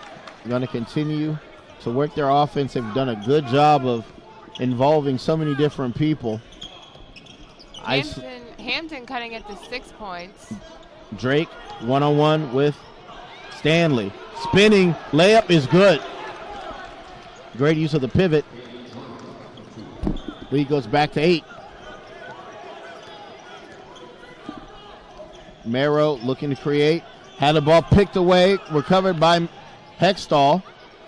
going to continue to work their offense. They've done a good job of involving so many different people. Hampton cutting it to 6 points. Drake one-on-one with Stanley. Spinning layup is good. Great use of the pivot. Lead goes back to 8. Merrow looking to create. Had the ball picked away. Recovered by Hextall.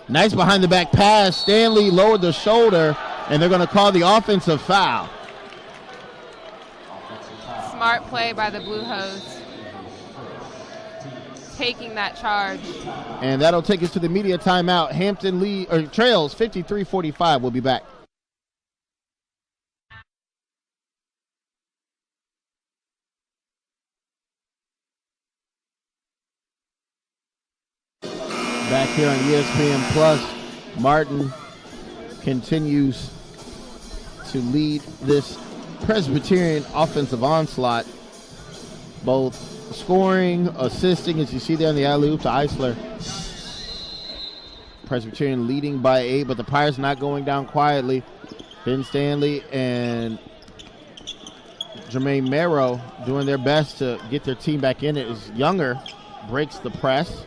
Nice behind the back pass. Stanley lowered the shoulder, and they're going to call the offensive foul. Smart play by the Blue Hose. Taking that charge. And that'll take us to the media timeout. Hampton trails 53-45. We'll be back. Back here on ESPN Plus, Martin continues to lead this Presbyterian offensive onslaught, both scoring, assisting, as you see there in the alley-oop to Eisler. Presbyterian leading by 8, but the Pirates not going down quietly. Ben Stanley and Jermaine Merrow doing their best to get their team back in it as Younger breaks the press.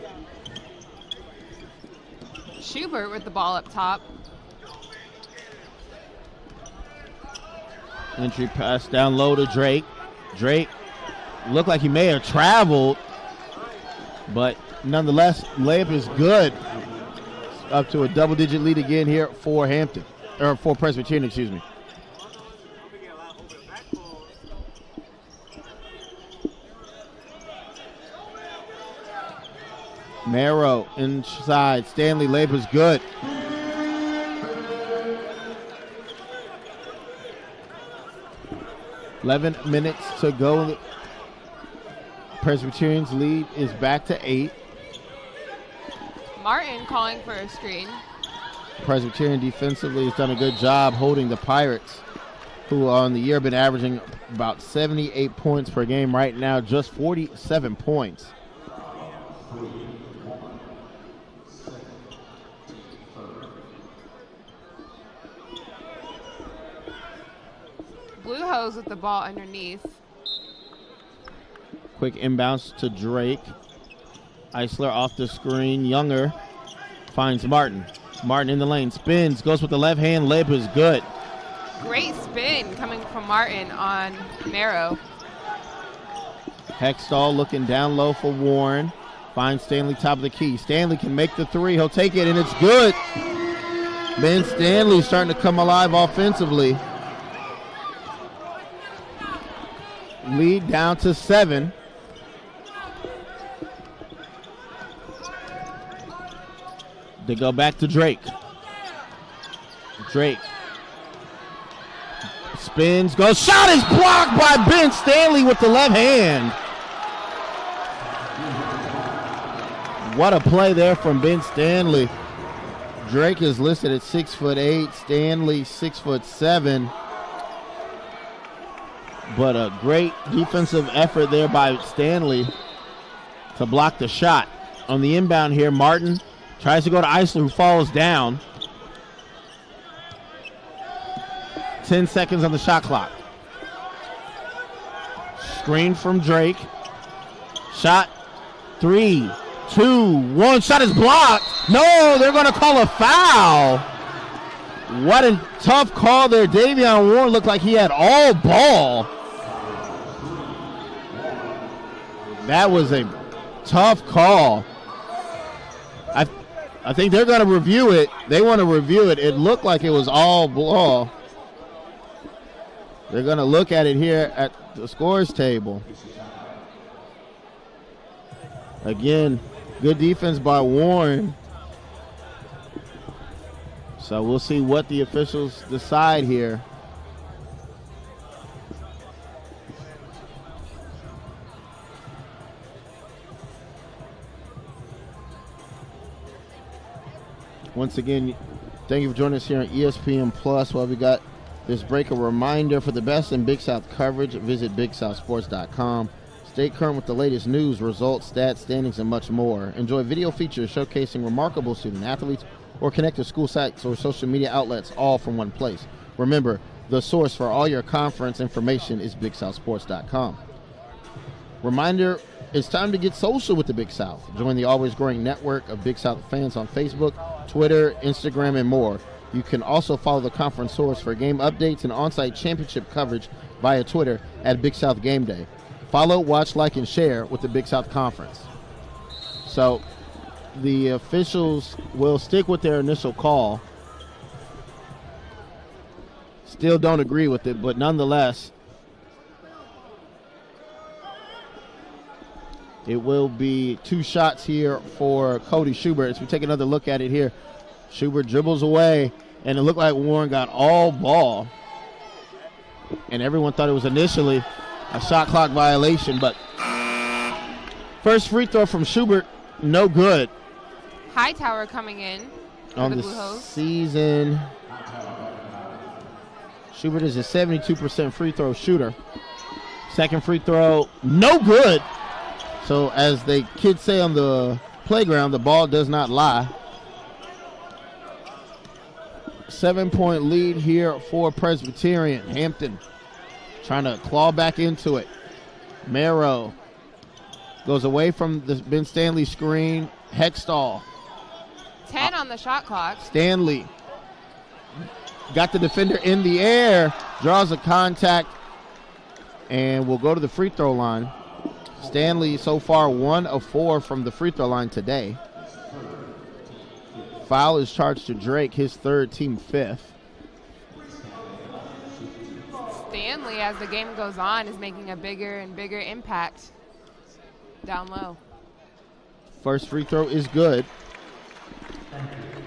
Schubert with the ball up top. Entry pass down low to Drake. Drake looked like he may have traveled, but nonetheless, layup is good. Up to a double-digit lead again here for Hampton, or for Presbyterian, excuse me. Merrow inside. Stanley, layup is good. Eleven minutes to go. Presbyterian's lead is back to 8. Martin calling for a screen. Presbyterian defensively has done a good job holding the Pirates, who on the year have been averaging about 78 points per game. Right now, just 47 points. Blue Hose with the ball underneath. Quick inbounds to Drake. Eisler off the screen. Younger finds Martin. Martin in the lane. Spins. Goes with the left hand. Layup is good. Great spin coming from Martin on Merrow. Hextall looking down low for Warren. Finds Stanley top of the key. Stanley can make the 3. He'll take it, and it's good. Ben Stanley starting to come alive offensively. Lead down to 7. They go back to Drake. Drake spins, goes, shot is blocked by Ben Stanley with the left hand. What a play there from Ben Stanley. Drake is listed at 6'8", Stanley 6'7". But a great defensive effort there by Stanley to block the shot. On the inbound here, Martin tries to go to Eisler, who falls down. 10 seconds on the shot clock. Screen from Drake. Shot. 3, 2, 1. Shot is blocked. No, they're going to call a foul. What a tough call there. Davion Warren looked like he had all ball. That was a tough call. I think they're going to review it. They want to review it. It looked like it was all ball. They're going to look at it here at the scores table. Again, good defense by Warren. So we'll see what the officials decide here. Once again, thank you for joining us here on ESPN Plus. While we got this break, a reminder for the best in Big South coverage, visit BigSouthSports.com. Stay current with the latest news, results, stats, standings, and much more. Enjoy video features showcasing remarkable student athletes or connect to school sites or social media outlets, all from one place. Remember, the source for all your conference information is BigSouthSports.com. Reminder, it's time to get social with the Big South. Join the always growing network of Big South fans on Facebook, Twitter, Instagram, and more. You can also follow the conference source for game updates and on-site championship coverage via Twitter at Big South Game Day. Follow, watch, like, and share with the Big South Conference. So the officials will stick with their initial call. Still don't agree with it, but nonetheless, it will be 2 shots here for Cody Schubert. As we take another look at it here, Schubert dribbles away, and it looked like Warren got all ball. And everyone thought it was initially a shot clock violation, but first free throw from Schubert, no good. Hightower coming in on the the Blue Hose season. Schubert is a 72% free throw shooter. Second free throw, no good. So as the kids say on the playground, the ball does not lie. 7-point lead here for Presbyterian. Hampton trying to claw back into it. Merrow goes away from the Ben Stanley screen. Hextall. 10 on the shot clock. Stanley got the defender in the air, draws a contact, and will go to the free throw line. Stanley so far 1 of 4 from the free throw line today. Foul is charged to Drake, his 3rd, team 5th. Stanley, as the game goes on, is making a bigger and bigger impact down low. First free throw is good.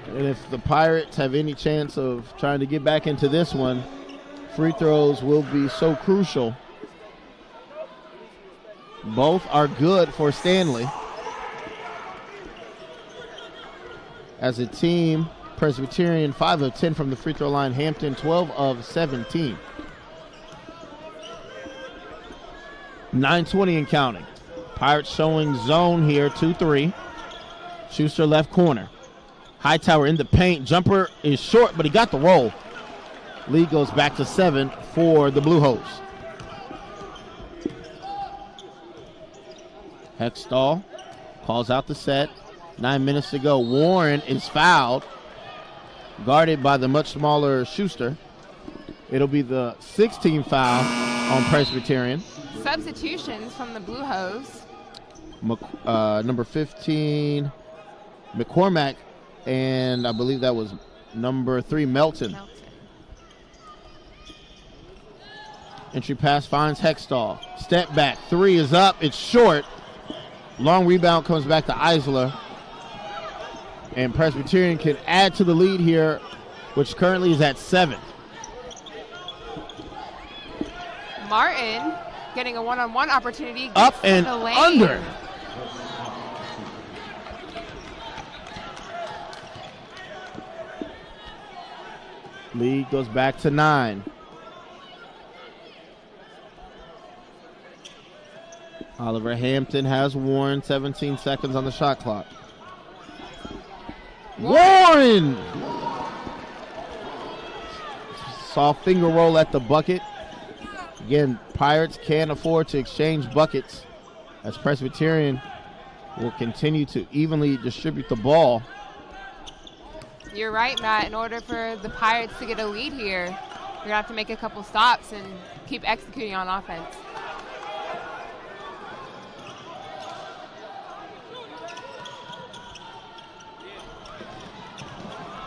And if the Pirates have any chance of trying to get back into this one, free throws will be so crucial. Both are good for Stanley. As a team, Presbyterian 5 of 10 from the free throw line. Hampton 12 of 17. 9:20 and counting. Pirates showing zone here, 2-3. Schuster left corner. Hightower in the paint. Jumper is short, but he got the roll. Lead goes back to 7 for the Blue Hose. Hextall calls out the set. 9 minutes to go. Warren is fouled, guarded by the much smaller Schuster. It'll be the 16th foul on Presbyterian. Substitutions from the Blue Hose. Number 15, McCormack, and I believe that was number 3, Melton. Entry pass finds Hextall. Step back. 3 is up. It's short. Long rebound comes back to Eisler. And Presbyterian can add to the lead here, which currently is at 7. Martin getting a one-on-one opportunity. Up and under. Lead goes back to 9. Oliver Hampton has Warren, 17 seconds on the shot clock. Warren! Soft finger roll at the bucket. Again, Pirates can't afford to exchange buckets as Presbyterian will continue to evenly distribute the ball. You're right, Matt. In order for the Pirates to get a lead here, you're going to have to make a couple stops and keep executing on offense.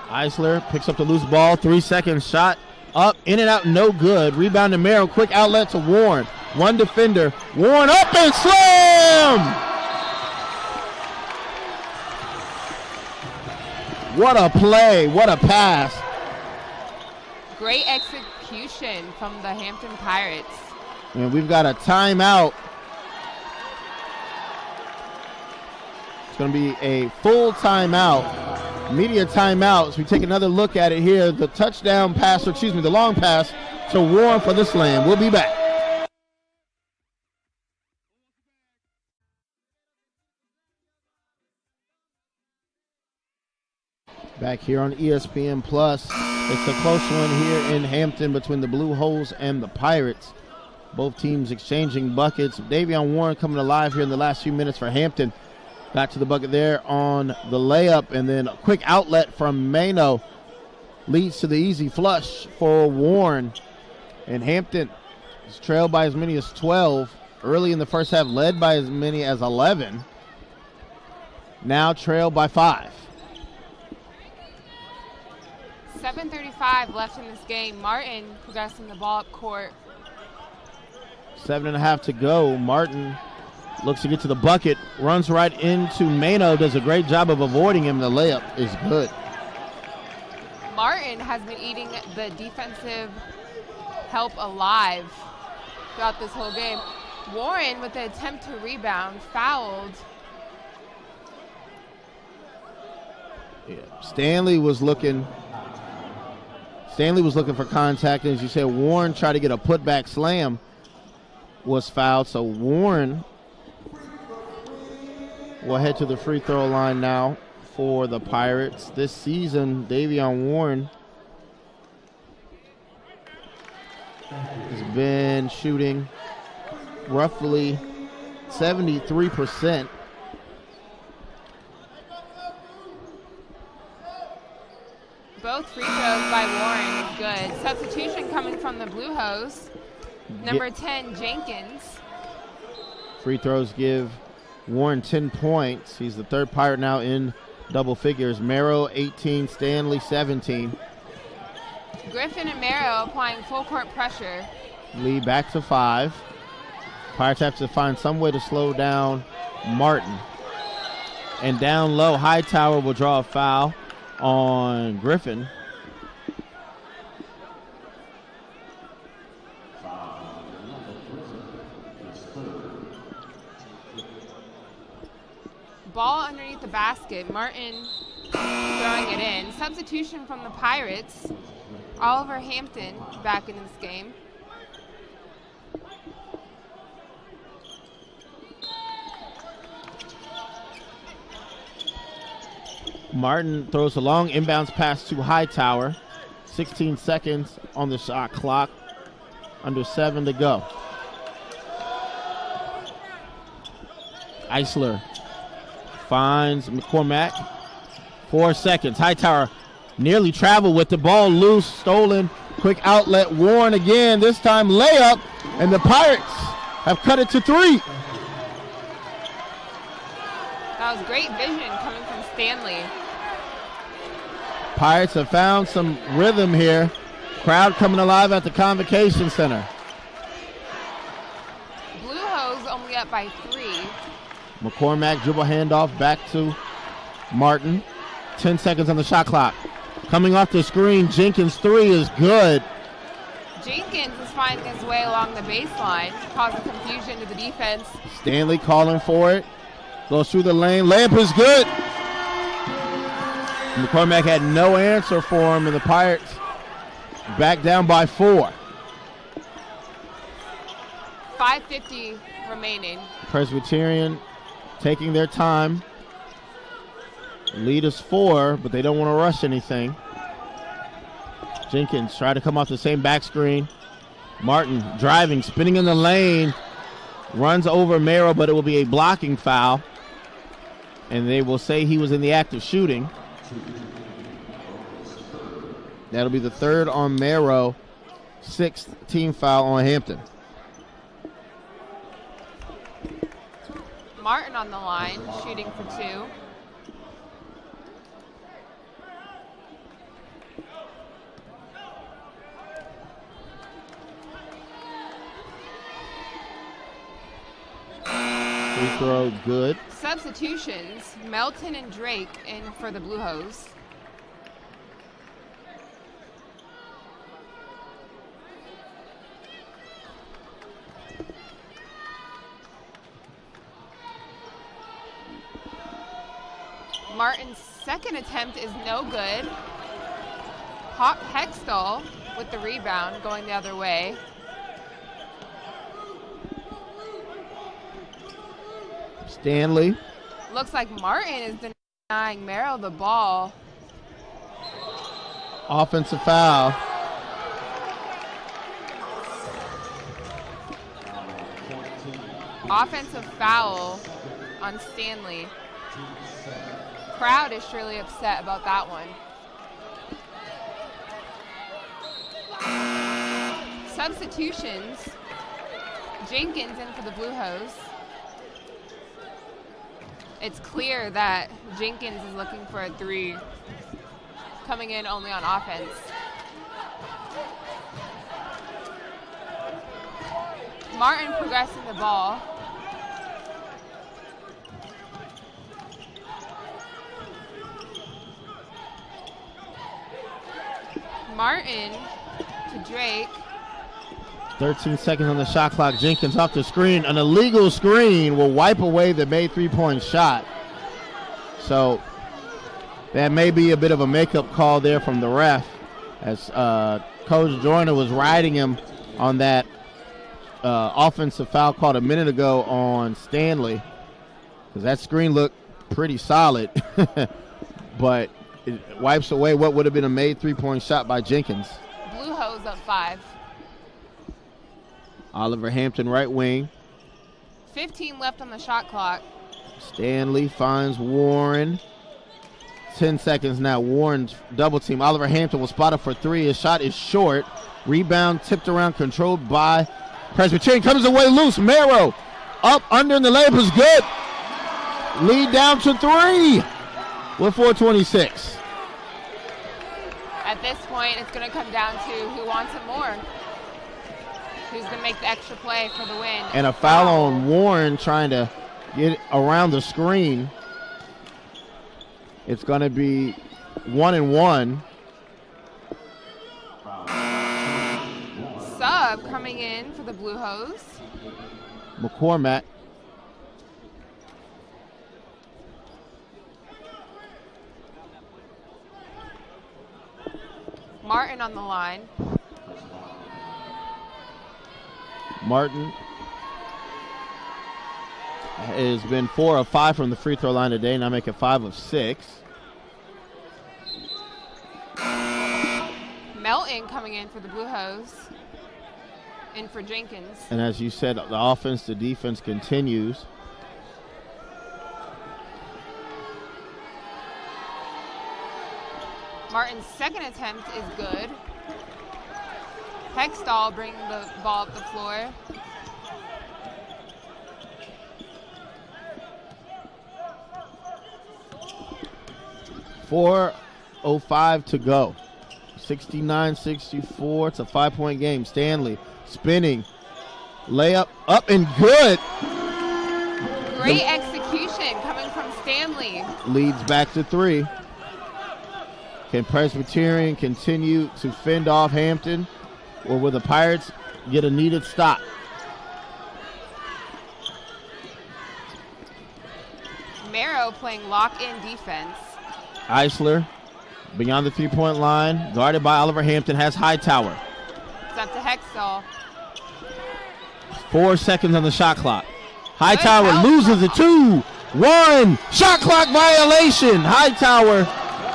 Eisler picks up the loose ball. 3-second shot. Up, in and out, no good. Rebound to Merrill. Quick outlet to Warren. One defender. Warren up and slam! What a play. What a pass. Great execution from the Hampton Pirates. And we've got a timeout. It's going to be a full timeout. Media timeout. So we take another look at it here. The touchdown pass, or excuse me, the long pass to Warren for the slam. We'll be back. Back here on ESPN Plus. It's a close one here in Hampton between the Blue Hose and the Pirates. Both teams exchanging buckets. Davion Warren coming alive here in the last few minutes for Hampton. Got to the bucket there on the layup, and then a quick outlet from Mano leads to the easy flush for Warren. And Hampton is trailed by as many as 12 early in the first half, led by as many as 11. Now trailed by 5. 7:35 left in this game. Martin progressing the ball up court. 7.5 to go. Martin looks to get to the bucket, runs right into Mano, does a great job of avoiding him. The layup is good. Martin has been eating the defensive help alive throughout this whole game. Warren, with the attempt to rebound, fouled. Yeah. Stanley was looking for contact, and as you said, Warren tried to get a putback slam, was fouled. So Warren will head to the free throw line now for the Pirates. This season, Davion Warren has been shooting roughly 73%. Both free throws by Warren is good. Substitution coming from the Blue Hose. Number 10, Jenkins. Free throws give Warren 10 points. He's the third Pirate now in double figures. Merrow 18, Stanley 17. Griffin and Merrow applying full court pressure. Lead back to 5. Pirates have to find some way to slow down Martin. And down low, Hightower will draw a foul on Griffin. Ball underneath the basket. Martin throwing it in. Substitution from the Pirates. Oliver Hampton back in this game. Martin throws a long inbounds pass to Hightower. 16 seconds on the shot clock. Under 7 to go. Eisler finds McCormack. 4 seconds. Hightower nearly traveled with the ball loose, stolen. Quick outlet. Warren again. This time layup. And the Pirates have cut it to 3. That was great vision coming from Stanley. Pirates have found some rhythm here. Crowd coming alive at the Convocation Center. Blue Hose only up by 3. McCormack dribble handoff back to Martin. 10 seconds on the shot clock. Coming off the screen, Jenkins' 3 is good. Jenkins is finding his way along the baseline, causing confusion to the defense. Stanley calling for it. Goes through the lane. Layup is good. McCormack had no answer for him, and the Pirates back down by 4. 5:50 remaining. Presbyterian taking their time. Lead is 4, but they don't want to rush anything. Jenkins tried to come off the same back screen. Martin driving, spinning in the lane, runs over Merrill, but it will be a blocking foul. And they will say he was in the act of shooting. That'll be the third on Merrill, sixth team foul on Hampton. Martin on the line, shooting for 2. Free throw, good. Substitutions, Melton and Drake in for the Blue Hose. Martin's second attempt is no good. Hextall with the rebound going the other way. Stanley. Looks like Martin is denying Merrill the ball. Offensive foul. Offensive foul on Stanley. Crowd is surely upset about that one. Substitutions. Jenkins in for the Blue Hose. It's clear that Jenkins is looking for a 3, coming in only on offense. Martin progressing the ball. Martin to Drake. 13 seconds on the shot clock. Jenkins off the screen. An illegal screen will wipe away the made 3-point shot. So that may be a bit of a makeup call there from the ref, as Coach Joyner was riding him on that offensive foul called a minute ago on Stanley, because that screen looked pretty solid. But it wipes away what would have been a made 3-point shot by Jenkins. Blue Hose up 5. Oliver Hampton, right wing. 15 left on the shot clock. Stanley finds Warren. 10 seconds now. Warren's double team. Oliver Hampton was spotted for 3. His shot is short. Rebound tipped around, controlled by Presbyterian. Comes away loose. Merrow up under, and the layup is good. Lead down to 3 with 4:26. At this point, it's going to come down to who wants it more. Who's going to make the extra play for the win. And a foul on Warren trying to get around the screen. It's going to be 1-1. Sub coming in for the Blue Hose. McCormack. Martin on the line. Martin has been 4 of 5 from the free throw line today, now making 5 of 6. Melton coming in for the Blue Hose. In for Jenkins. And as you said, the offense to defense continues. Martin's second attempt is good. Hextall bringing the ball up the floor. .405 to go. 69-64. It's a 5-point game. Stanley spinning. Layup up and good. Great execution coming from Stanley. Leads back to 3. Can Presbyterian continue to fend off Hampton, or will the Pirates get a needed stop? Merrow playing lock-in defense. Eisler beyond the 3-point line, guarded by Oliver Hampton, has Hightower. It's up to Hextall. 4 seconds on the shot clock. Hightower loses the 2-1. Shot clock violation. Hightower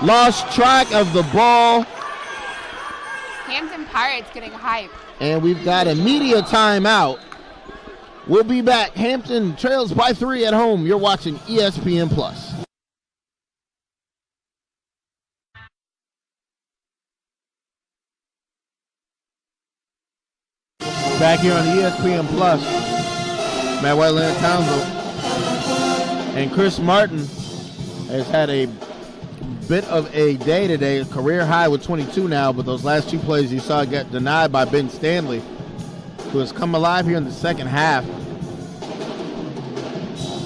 lost track of the ball. Hampton Pirates getting hype. And we've got a media timeout. We'll be back. Hampton trails by 3 at home. You're watching ESPN Plus. Back here on ESPN Plus, Matt Whiteland Townsville and Chris Martin has had a bit of a day today, career high with 22 now, but those last 2 plays you saw get denied by Ben Stanley, who has come alive here in the second half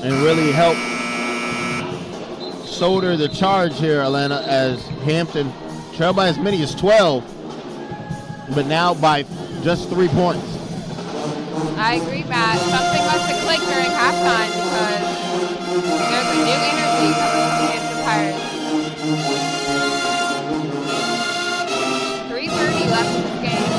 and really helped shoulder the charge here, Atlanta, as Hampton trailed by as many as 12, but now by just 3 points. I agree, Matt. Something must have clicked during halftime because there's a new energy coming from the Hampton Pirates. 3:30 left in this game.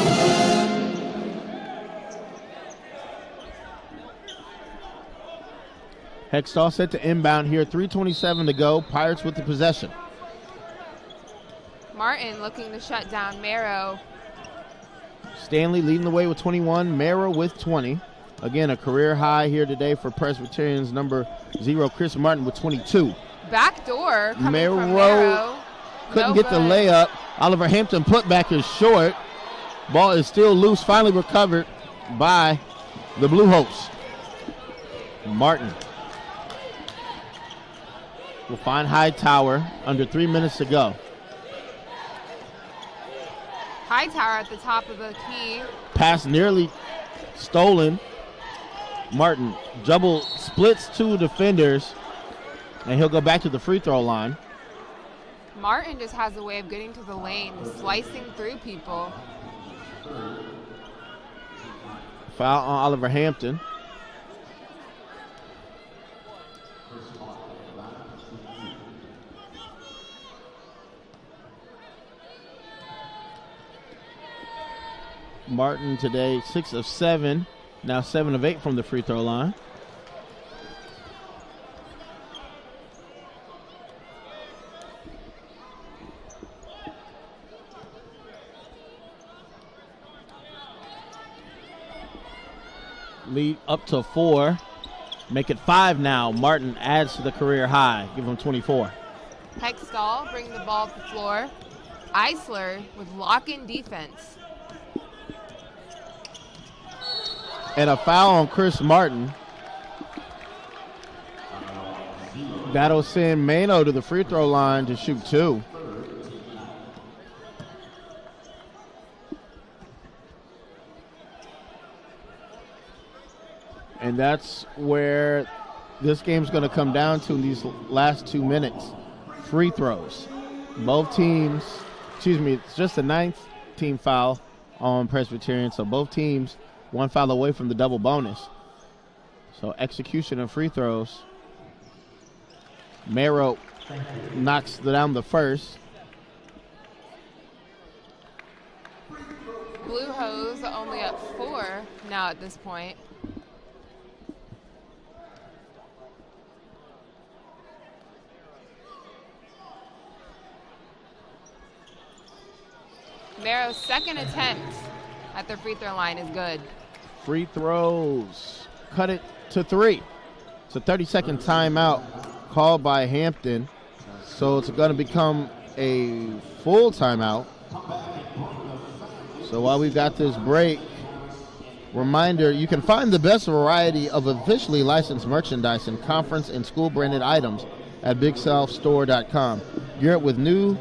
Hextall set to inbound here. 3:27 to go. Pirates with the possession. Martin looking to shut down Marrow. Stanley leading the way with 21. Mara with 20. Again, a career high here today for Presbyterian's number 0, Chris Martin, with 22. Backdoor coming Marrow from Marrow. Couldn't get the layup. Oliver Hampton putback is short. Ball is still loose. Finally recovered by the Blue Hose. Martin will find Hightower under 3 minutes to go. Hightower at the top of the key. Pass nearly stolen. Martin double splits 2 defenders, and he'll go back to the free throw line. Martin just has a way of getting to the lane, slicing through people. Foul on Oliver Hampton. Martin today 6 of 7, now 7 of 8 from the free throw line. Lead up to 4, make it 5 now. Martin adds to the career high, give him 24. Hextall bringing the ball to the floor. Eisler with lock-in defense. And a foul on Chris Martin. That'll send Mano to the free throw line to shoot 2. And that's where this game's going to come down to in these last 2 minutes. Free throws. Both teams, it's just the 9th team foul on Presbyterian, so both teams 1 foul away from the double bonus. So execution of free throws. Marrow knocks down the first. Blue Hose only up 4 now at this point. Marrow's second attempt at the free throw line is good. Free throws. Cut it to 3. It's a 30-second timeout called by Hampton. So it's going to become a full timeout. So while we've got this break, reminder, you can find the best variety of officially licensed merchandise and conference and school branded items at BigSouthStore.com. Gear it with new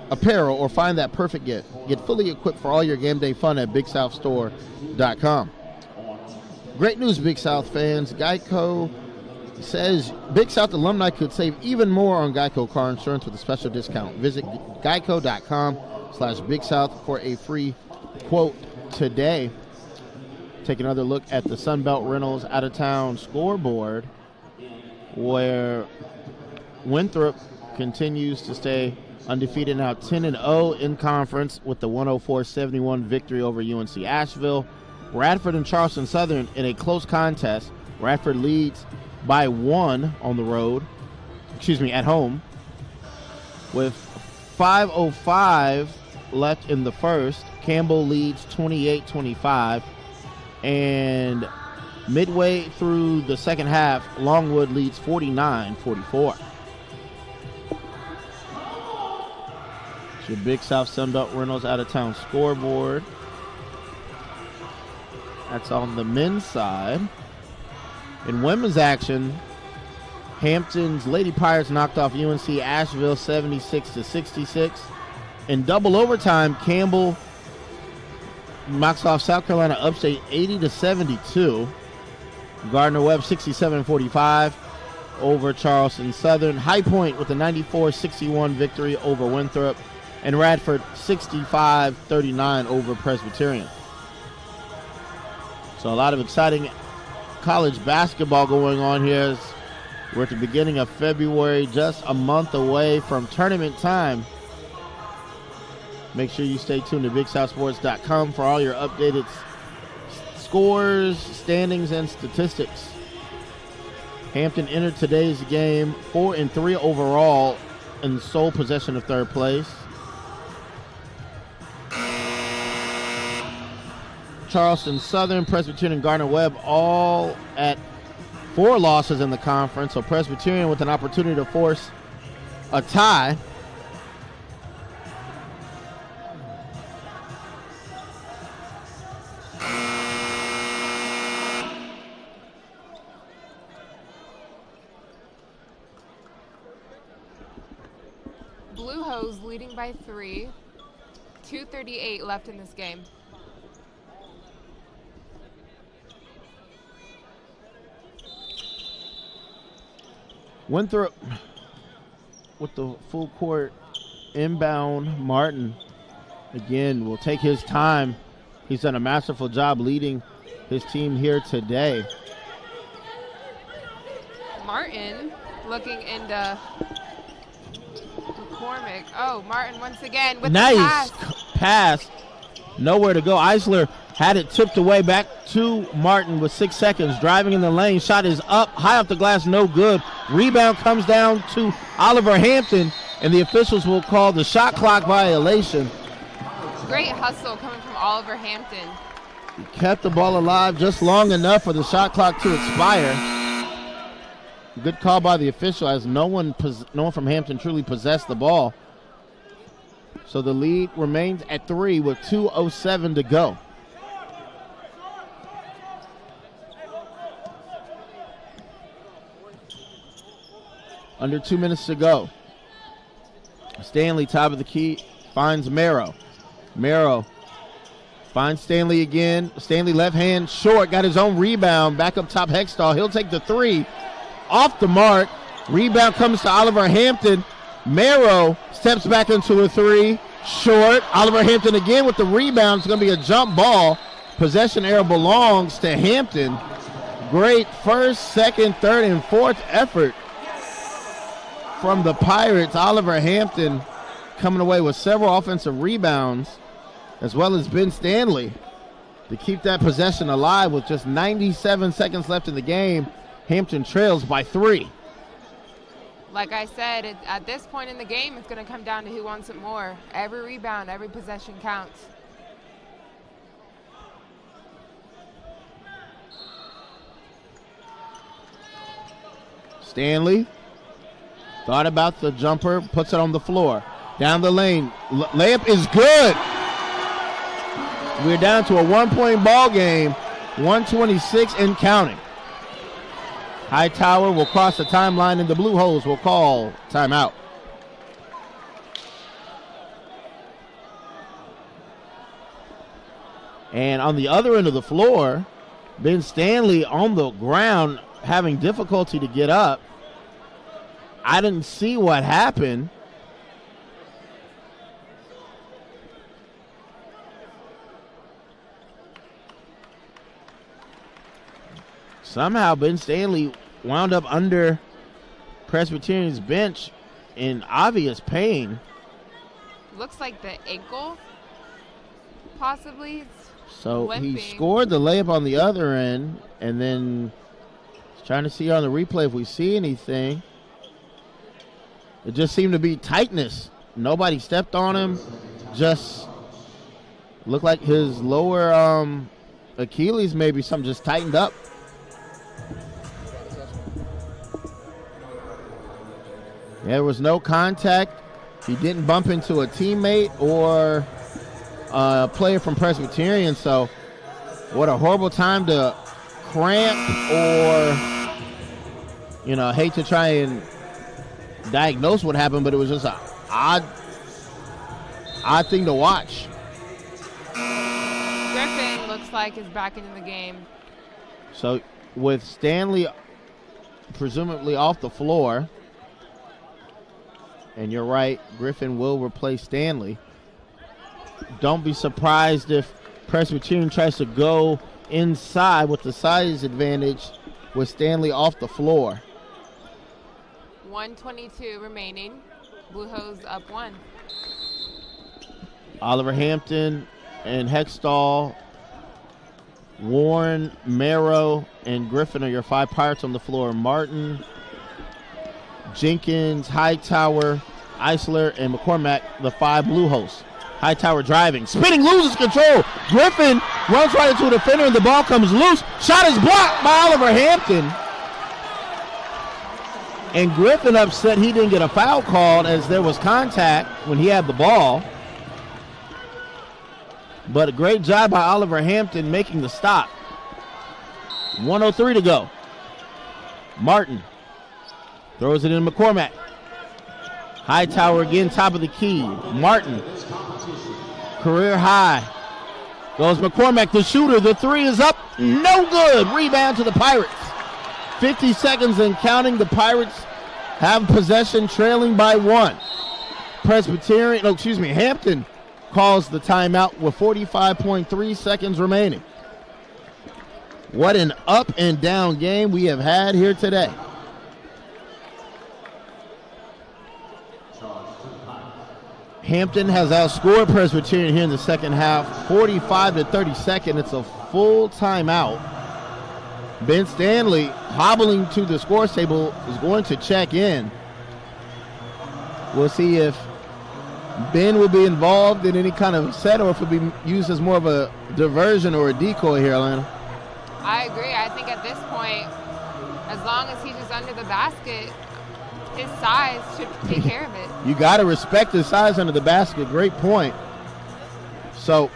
apparel or find that perfect gift. Get fully equipped for all your game day fun at BigSouthStore.com. Great news, Big South fans. Geico says Big South alumni could save even more on Geico car insurance with a special discount. Visit geico.com/Big South for a free quote today. Take another look at the Sunbelt Rentals out-of-town scoreboard, where Winthrop continues to stay undefeated, now 10-0 in conference with the 104-71 victory over UNC Asheville. Radford and Charleston Southern in a close contest. Radford leads by 1 on the road, at home, with 5:05 left in the first. Campbell leads 28-25. And midway through the second half, Longwood leads 49-44. It's your Big South Sunbelt Reynolds out-of-town scoreboard. That's on the men's side. In women's action, Hampton's Lady Pirates knocked off UNC Asheville 76-66. In double overtime, Campbell knocks off South Carolina Upstate 80-72. Gardner-Webb 67-45 over Charleston Southern. High Point with a 94-61 victory over Winthrop. And Radford 65-39 over Presbyterian. So a lot of exciting college basketball going on here. We're at the beginning of February, just a month away from tournament time. Make sure you stay tuned to BigSouthSports.com for all your updated scores, standings, and statistics. Hampton entered today's game 4-3 overall in sole possession of third place. Charleston Southern, Presbyterian, and Gardner-Webb all at 4 losses in the conference. So Presbyterian with an opportunity to force a tie. Blue Hose leading by 3. 2:38 left in this game. Winthrop with the full court inbound. Martin again will take his time. He's done a masterful job leading his team here today. Martin looking into McCormick. Oh, Martin once again with nice the pass. Nowhere to go. Eisler had it tipped away back to Martin with 6 seconds. Driving in the lane. Shot is up. High off the glass. No good. Rebound comes down to Oliver Hampton, and the officials will call the shot clock violation. Great hustle coming from Oliver Hampton. He kept the ball alive just long enough for the shot clock to expire. Good call by the official, as no one from Hampton truly possessed the ball. So the lead remains at 3 with 2:07 to go. Under 2 minutes to go. Stanley, top of the key, finds Marrow. Marrow finds Stanley again. Stanley left hand short, got his own rebound. Back up top, Hextall. He'll take the 3. Off the mark. Rebound comes to Oliver Hampton. Marrow steps back into a 3. Short. Oliver Hampton again with the rebound. It's going to be a jump ball. Possession error belongs to Hampton. Great first, second, third, and fourth effort from the Pirates. Oliver Hampton coming away with several offensive rebounds, as well as Ben Stanley, to keep that possession alive with just 97 seconds left in the game. Hampton trails by 3. Like I said, at this point in the game, it's going to come down to who wants it more. Every rebound, every possession counts. Stanley thought about the jumper, puts it on the floor. Down the lane, layup is good. We're down to a 1-point ball game, 126 and counting. Hightower will cross the timeline, and the Blue Hose will call timeout. And on the other end of the floor, Ben Stanley on the ground having difficulty to get up. I didn't see what happened. Somehow Ben Stanley wound up under Presbyterian's bench in obvious pain. Looks like the ankle, possibly. So limping. He scored the layup on the other end, and then trying to see on the replay if we see anything. It just seemed to be tightness. Nobody stepped on him. just looked like his lower Achilles, maybe something just tightened up. There was no contact. He didn't bump into a teammate or a player from Presbyterian, so what a horrible time to cramp or, hate to try and diagnose what happened, but it was just an odd thing to watch. Griffin looks like is back into the game. So with Stanley presumably off the floor, and you're right, Griffin will replace Stanley. Don't be surprised if Presbyterian tries to go inside with the size advantage with Stanley off the floor. 1:22 remaining. Blue Hose up 1. Oliver Hampton and Hextall, Warren, Merrow, and Griffin are your 5 Pirates on the floor. Martin, Jenkins, Hightower, Eisler, and McCormack, the 5 Blue Hose. Hightower driving, spinning, loses control. Griffin runs right into a defender, and the ball comes loose. Shot is blocked by Oliver Hampton. And Griffin upset he didn't get a foul called as there was contact when he had the ball. But a great job by Oliver Hampton making the stop. 1:03 to go. Martin throws it in McCormack. Hightower again, top of the key. Martin, career high. Goes McCormack, the shooter. The 3 is up. No good. Rebound to the Pirates. 50 seconds and counting. The Pirates have possession, trailing by 1. Hampton calls the timeout with 45.3 seconds remaining. What an up and down game we have had here today. Hampton has outscored Presbyterian here in the second half, 45-32. It's a full timeout. Ben Stanley, hobbling to the scores table, is going to check in. We'll see if Ben will be involved in any kind of set or if it'll be used as more of a diversion or a decoy here, Atlanta. I agree. I think at this point, as long as he's just under the basket, his size should take care of it. You got to respect his size under the basket. Great point. So,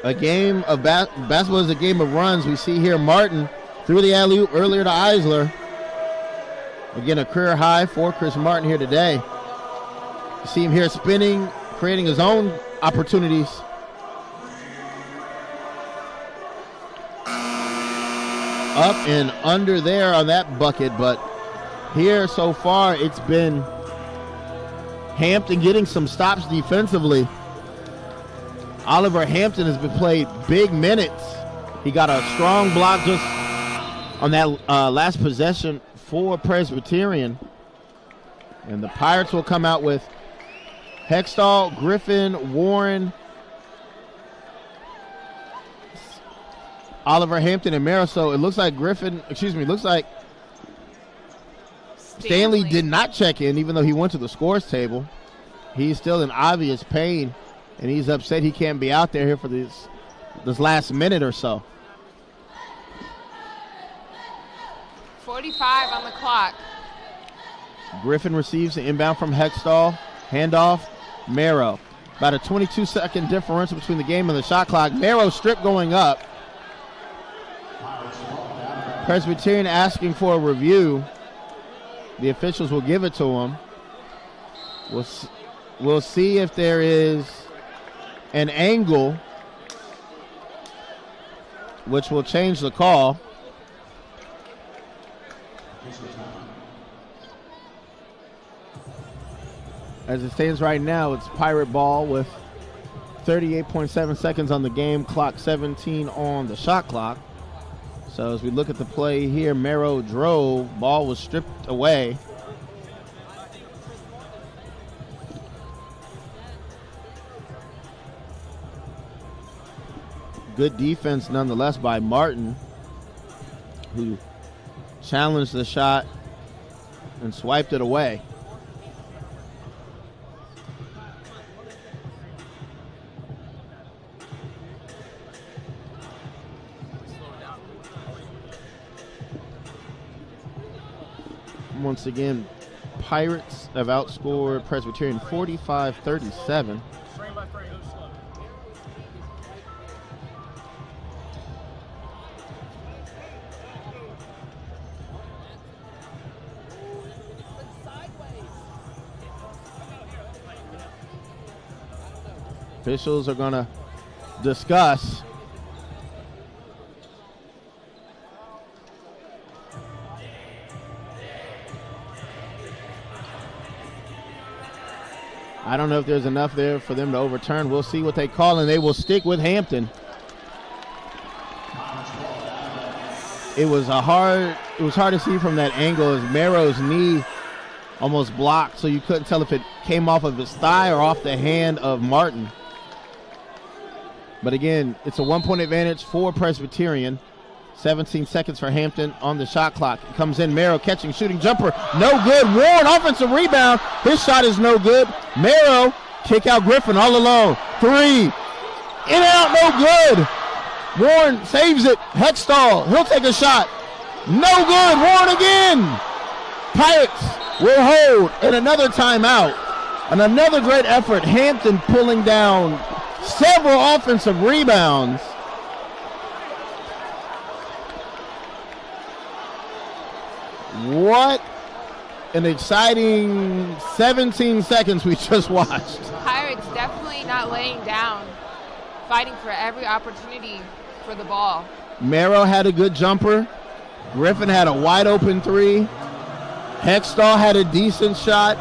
a game of basketball is a game of runs. We see here Martin threw the alley-oop earlier to Eisler. Again, a career high for Chris Martin here today. You see him here spinning, creating his own opportunities. Up and under there on that bucket, but here so far it's been Hampton getting some stops defensively. Oliver Hampton has been played big minutes. He got a strong block just on that last possession for Presbyterian. And the Pirates will come out with Hextall, Griffin, Warren, Oliver Hampton, and Merrow. So it looks like Stanley did not check in, even though he went to the scores table. He's still in obvious pain, and he's upset he can't be out there here for this last minute or so. 45 on the clock. Griffin receives the inbound from Hextall. Handoff, Merrow. About a 22-second differential between the game and the shot clock. Merrow strip going up. Presbyterian asking for a review. The officials will give it to him. We'll see if there is an angle, which will change the call. As it stands right now, it's Pirate ball with 38.7 seconds on the game clock, 17 on the shot clock. So as we look at the play here, Merrow drove, ball was stripped away. Good defense nonetheless by Martin, who challenged the shot and swiped it away. Once again, Pirates have outscored Presbyterian 45-37. Officials are going to discuss. I don't know if there's enough there for them to overturn. We'll see what they call, and they will stick with Hampton. It was hard to see from that angle as Merrow's knee almost blocked, so you couldn't tell if it came off of his thigh or off the hand of Martin. But again, it's a 1-point advantage for Presbyterian. 17 seconds for Hampton on the shot clock. It comes in, Merrow catching, shooting jumper. No good. Warren, offensive rebound. His shot is no good. Merrow, kick out Griffin all alone. 3. In and out, no good. Warren saves it. Hextall, he'll take a shot. No good. Warren again. Pirates will hold and another timeout. And another great effort. Hampton pulling down several offensive rebounds. What an exciting 17 seconds we just watched. Pirates definitely not laying down, fighting for every opportunity for the ball. Merrow had a good jumper. Griffin had a wide open 3. Hextall had a decent shot.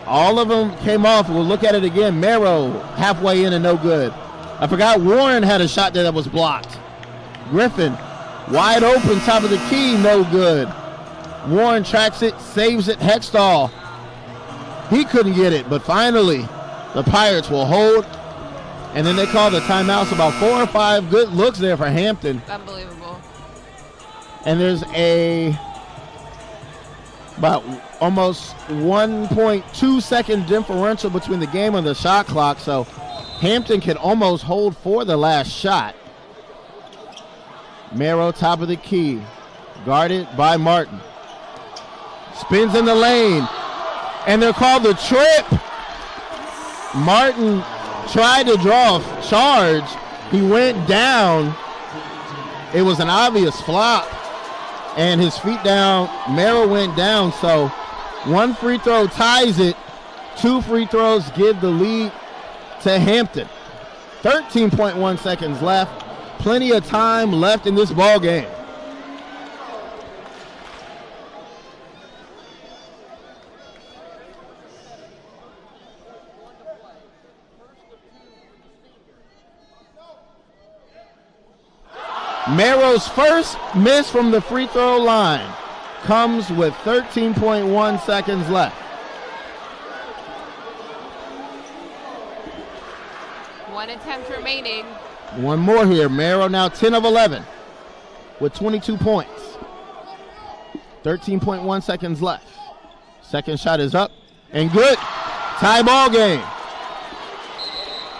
All of them came off. We'll look at it again. Merrow halfway in and no good. I forgot Warren had a shot there that was blocked. Griffin wide open, top of the key, no good. Warren tracks it, saves it. Hextall, he couldn't get it, but finally the Pirates will hold. And then they call the timeouts. About 4 or 5 good looks there for Hampton. Unbelievable. And there's about almost 1.2 second differential between the game and the shot clock, so Hampton can almost hold for the last shot. Merrow, top of the key, guarded by Martin. Spins in the lane, and they're called the trip. Martin tried to draw a charge. He went down. It was an obvious flop, and his feet down. Merrow went down, so 1 free throw ties it. 2 free throws give the lead to Hampton. 13.1 seconds left. Plenty of time left in this ball game. Merrow's first miss from the free throw line comes with 13.1 seconds left. One attempt remaining. One more here. Merrow now 10 of 11 with 22 points. 13.1 seconds left. Second shot is up and good. Tie ball game.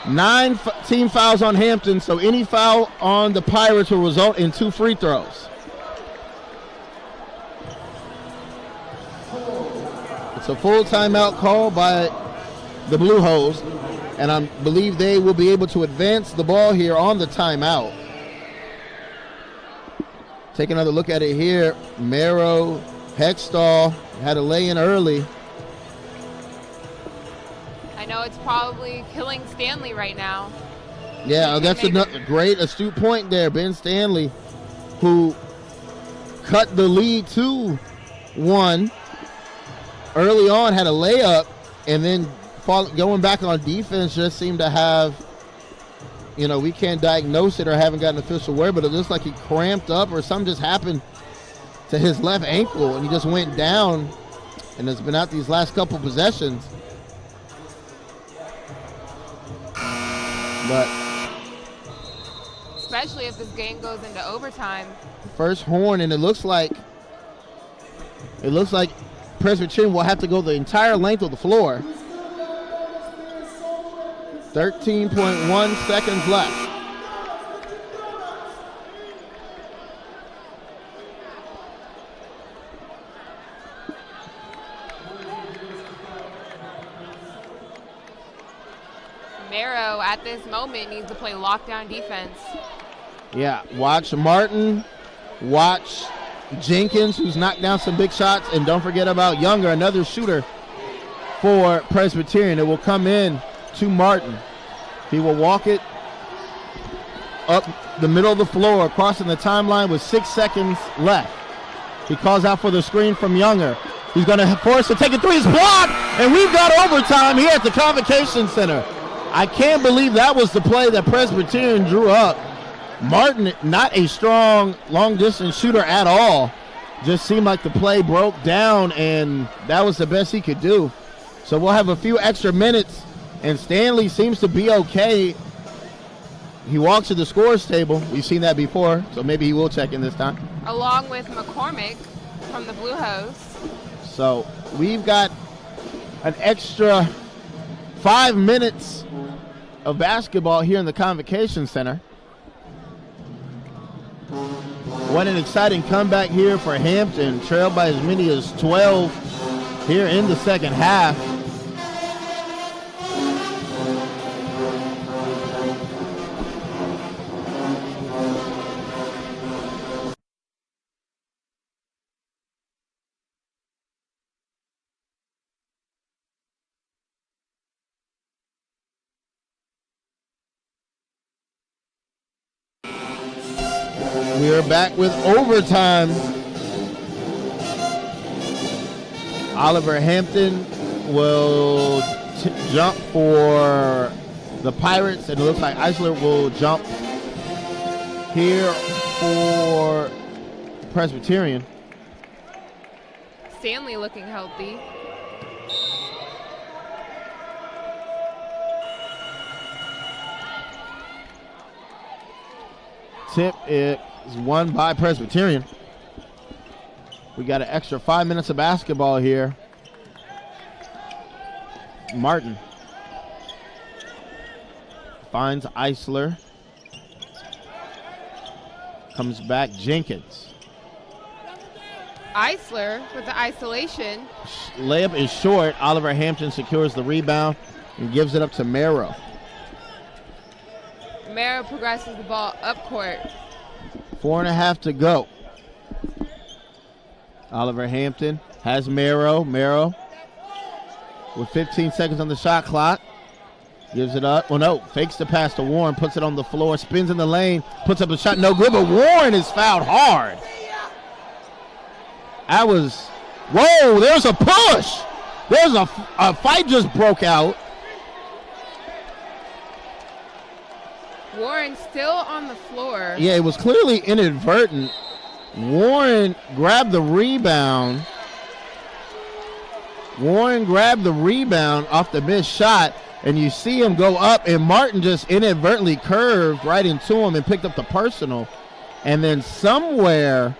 9 team fouls on Hampton, so any foul on the Pirates will result in 2 free throws. It's a full timeout call by the Blue Hose, and I believe they will be able to advance the ball here on the timeout. Take another look at it here. Merrow, Hextall had a lay-in early. I know it's probably killing Stanley right now. Yeah, that's a great astute point there. Ben Stanley, who cut the lead to 1 early on, had a layup, and then going back on defense just seemed to have, we can't diagnose it or haven't gotten official word, but it looks like he cramped up or something just happened to his left ankle, and he just went down and has been out these last couple possessions. But especially if this game goes into overtime. First horn, and it looks like Presbyterian will have to go the entire length of the floor. 13.1 seconds left. Mero at this moment needs to play lockdown defense. Yeah, watch Martin, watch Jenkins, who's knocked down some big shots, and don't forget about Younger, another shooter for Presbyterian. It will come in to Martin. He will walk it up the middle of the floor, crossing the timeline with 6 seconds left. He calls out for the screen from Younger. He's going to force to take a three. It's blocked, and we've got overtime here at the Convocation Center. I can't believe that was the play that Presbyterian drew up. Martin, not a strong long-distance shooter at all. Just seemed like the play broke down, and that was the best he could do. So we'll have a few extra minutes, and Stanley seems to be okay. He walks to the scores table. We've seen that before, so maybe he will check in this time. Along with McCormick from the Blue Hose. So we've got an extra 5 minutes of basketball here in the Convocation Center. What an exciting comeback here for Hampton, trailed by as many as 12 here in the second half. We are back with overtime. Oliver Hampton will jump for the Pirates, and it looks like Eisler will jump here for Presbyterian. Stanley looking healthy. Tip is won by Presbyterian. We got an extra 5 minutes of basketball here. Martin finds Eisler. Comes back Jenkins. Eisler with the isolation. Layup is short. Oliver Hampton secures the rebound and gives it up to Mero. Mero progresses the ball up court. 4.5 to go. Oliver Hampton has Mero. Mero with 15 seconds on the shot clock. Gives it up. Well, no. Fakes the pass to Warren. Puts it on the floor. Spins in the lane. Puts up a shot. No good, but Warren is fouled hard. That was, whoa, there's a push. There's a fight just broke out. Warren still on the floor. Yeah, it was clearly inadvertent. Warren grabbed the rebound. Warren grabbed the rebound off the missed shot, and you see him go up, and Martin just inadvertently curved right into him and picked up the personal. And then somewhere,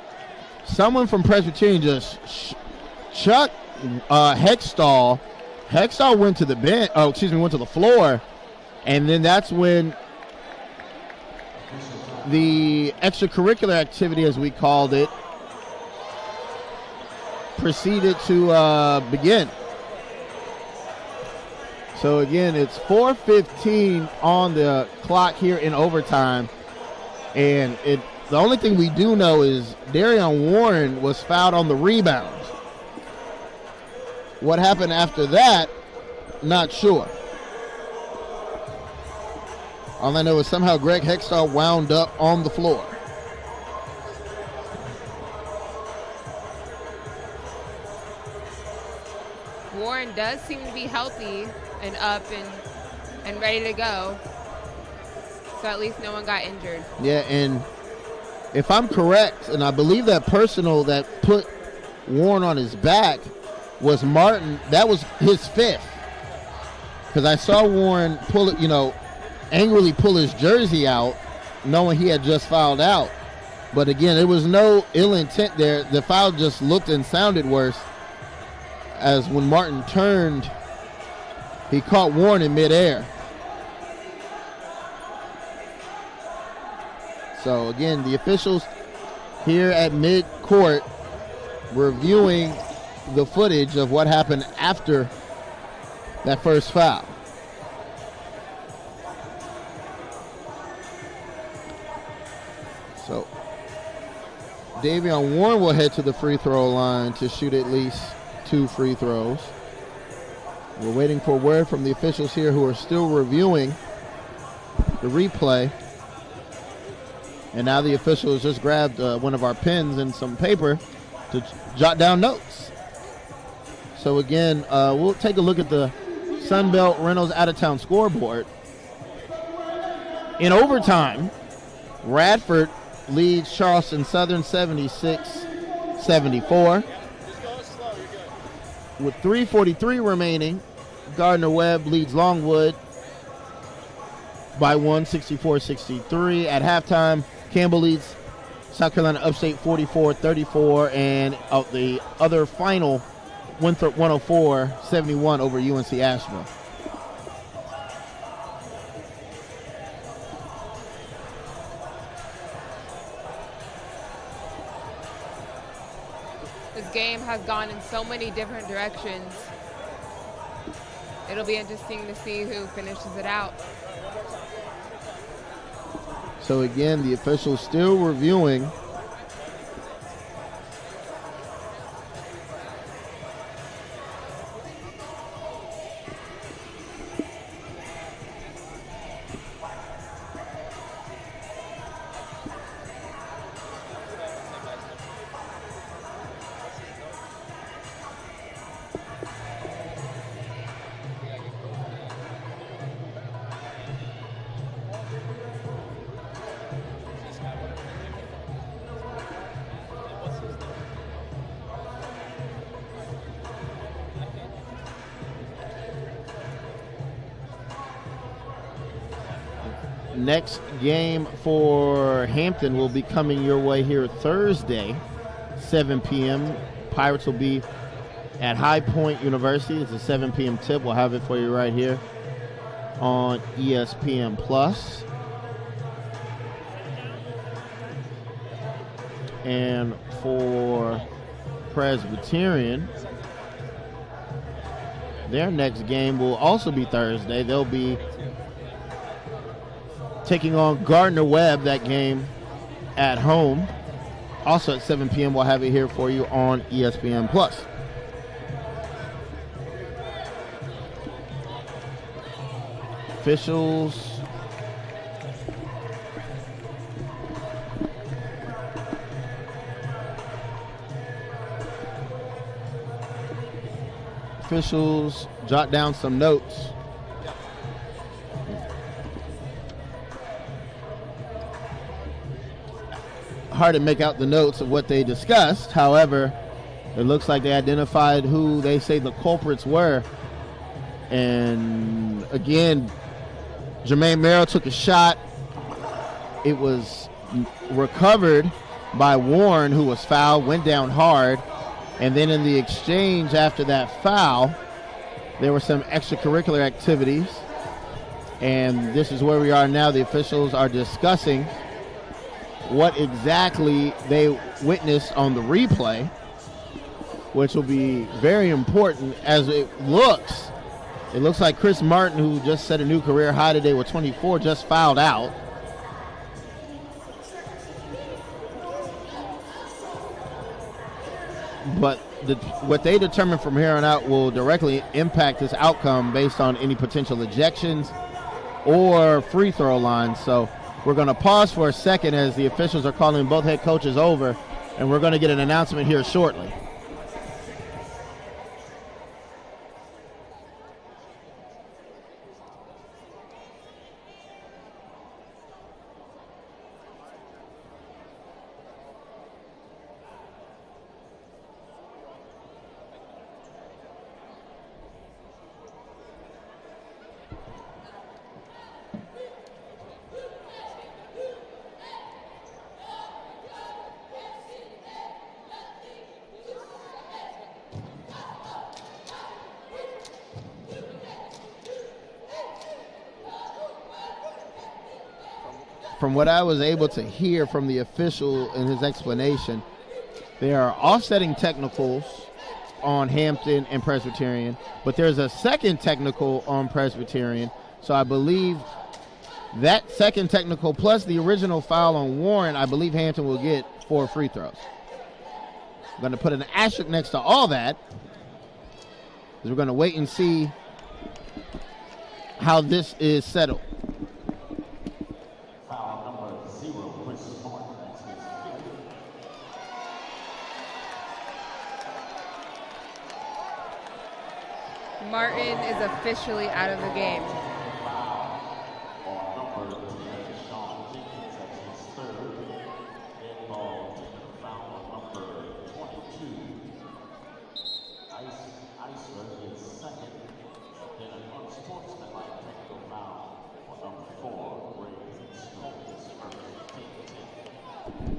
someone from Presbyterian just chucked Hextall. Hextall went to the bench. Oh, excuse me, went to the floor, and then that's when the extracurricular activity, as we called it, proceeded to begin. So again, it's 4:15 on the clock here in overtime, and the only thing we do know is Darion Warren was fouled on the rebound. What happened after that, not sure. All I know is somehow Greg Hextall wound up on the floor. Warren does seem to be healthy and up and ready to go. So at least no one got injured. Yeah, and if I'm correct, and I believe that personal that put Warren on his back was Martin, that was his fifth. Because I saw Warren pull it, angrily pull his jersey out, knowing he had just fouled out. But again, there was no ill intent there. The foul just looked and sounded worse, as when Martin turned, he caught Warren in midair. So again, the officials here at mid-court reviewing the footage of what happened after that first foul. So Davion Warren will head to the free throw line to shoot at least 2 free throws. We're waiting for word from the officials here who are still reviewing the replay. And now the officials just grabbed one of our pens and some paper to jot down notes. So again, we'll take a look at the Sunbelt Reynolds out-of-town scoreboard. In overtime, Radford leads Charleston Southern 76-74. With 3:43 remaining, Gardner-Webb leads Longwood by 1, 64-63. At halftime, Campbell leads South Carolina Upstate 44-34, and the other final, Winthrop 104-71 over UNC Asheville. This game has gone in so many different directions. It'll be interesting to see who finishes it out. So again, the officials still reviewing. Next game for Hampton will be coming your way here Thursday, 7 p.m. Pirates will be at High Point University. It's a 7 p.m. tip. We'll have it for you right here on ESPN Plus. And for Presbyterian, their next game will also be Thursday. They'll be taking on Gardner-Webb, that game at home. Also at 7 p.m. We'll have it here for you on ESPN Plus. Officials jot down some notes. Hard to make out the notes of what they discussed. However, it looks like they identified who they say the culprits were. And again, Jermaine Merrill took a shot. It was recovered by Warren, who was fouled, went down hard. And then in the exchange after that foul, there were some extracurricular activities. And this is where we are now. The officials are discussing what exactly they witnessed on the replay, which will be very important as it looks. It looks like Chris Martin, who just set a new career high today with 24, just fouled out. But what they determine from here on out will directly impact this outcome based on any potential ejections or free throw lines. So we're going to pause for a second as the officials are calling both head coaches over, and we're going to get an announcement here shortly. From what I was able to hear from the official in his explanation, there are offsetting technicals on Hampton and Presbyterian, but there's a second technical on Presbyterian. So I believe That second technical plus the original foul on Warren, I believe Hampton will get 4 free throws. I'm going to put an asterisk next to all that, because we're going to wait and see how this is settled. Martin is officially out of the game.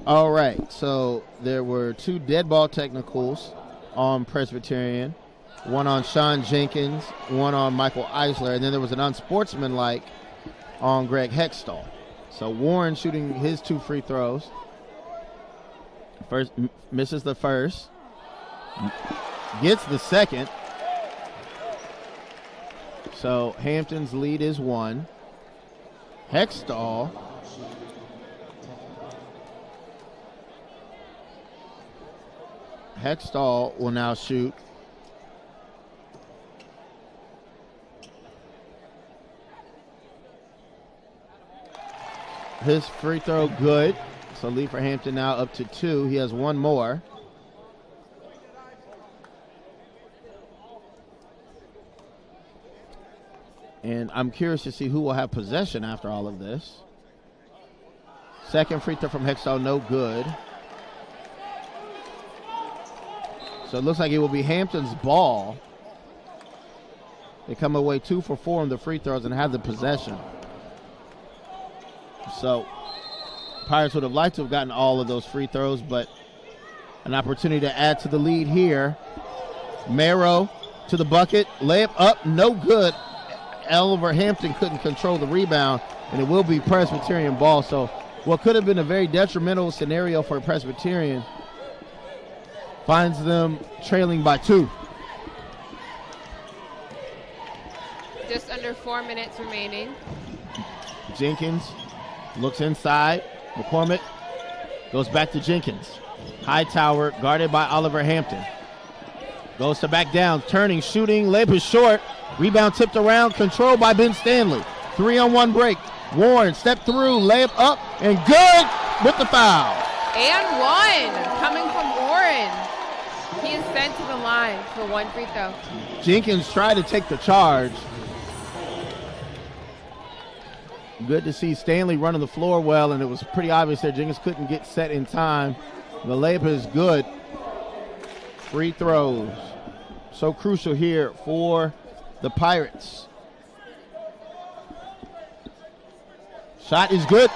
All right, so there were 2 dead ball technicals on Presbyterian. One on Sean Jenkins, one on Michael Eisler, and then there was an unsportsmanlike on Greg Hextall. So Warren shooting his 2 free throws. First misses the first, gets the second. So Hampton's lead is 1. Hextall will now shoot. His free throw good. So lead for Hampton now up to 2. He has 1 more. And I'm curious to see who will have possession after all of this. Second free throw from Hextall, no good. So it looks like it will be Hampton's ball. They come away 2 for 4 on the free throws and have the possession. So Pirates would have liked to have gotten all of those free throws, but an opportunity to add to the lead here. Marrow to the bucket, layup up, no good. Oliver Hampton couldn't control the rebound, and it will be Presbyterian ball. So what could have been a very detrimental scenario for Presbyterian finds them trailing by 2. Just under 4 minutes remaining. Jenkins looks inside. McCormick goes back to Jenkins. Hightower guarded by Oliver Hampton. Goes to back down, turning, shooting, layup is short. Rebound tipped around, controlled by Ben Stanley. 3-on-1 break. Warren step through, layup up, and good with the foul. And 1 coming from Warren. He is sent to the line for 1 free throw. Jenkins tried to take the charge. Good to see Stanley running the floor well, and it was pretty obvious that Jenkins couldn't get set in time. The layup is good. Free throws. So crucial here for the Pirates. Shot is good.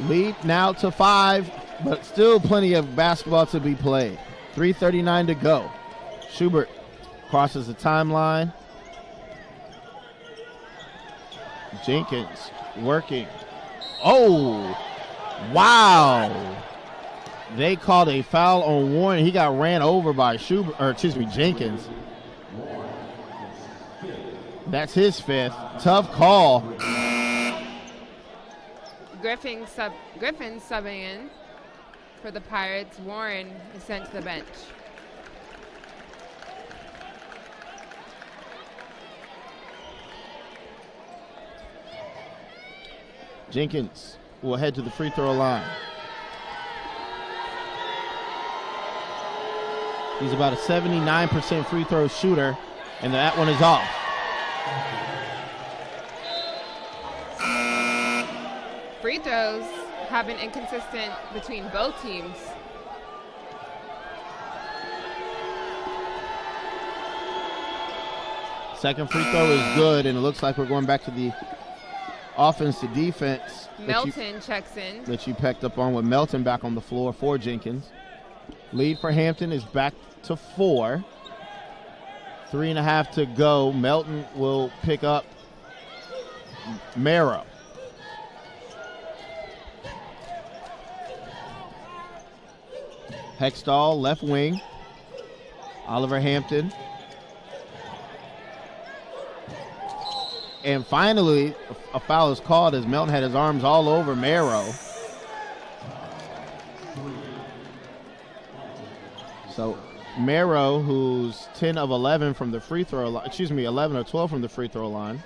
Lead now to 5, but still plenty of basketball to be played. 3:39 to go. Schubert crosses the timeline. Jenkins working. Oh, wow. They called a foul on Warren. He got ran over by Jenkins. That's his 5th. Tough call. Griffin subbing in for the Pirates. Warren is sent to the bench. Jenkins will head to the free throw line. He's about a 79% free throw shooter, and that one is off. Free throws have been inconsistent between both teams. Second free throw is good, and it looks like we're going back to the offense to defense. Melton checks in. That you picked up on with Melton back on the floor for Jenkins. Lead for Hampton is back to 4. 3.5 to go. Melton will pick up Marrow. Hextall, left wing. Oliver Hampton. And finally, a foul is called as Melton had his arms all over Marrow. So Marrow, who's 10 of 11 from the free throw line, 11 or 12 from the free throw line,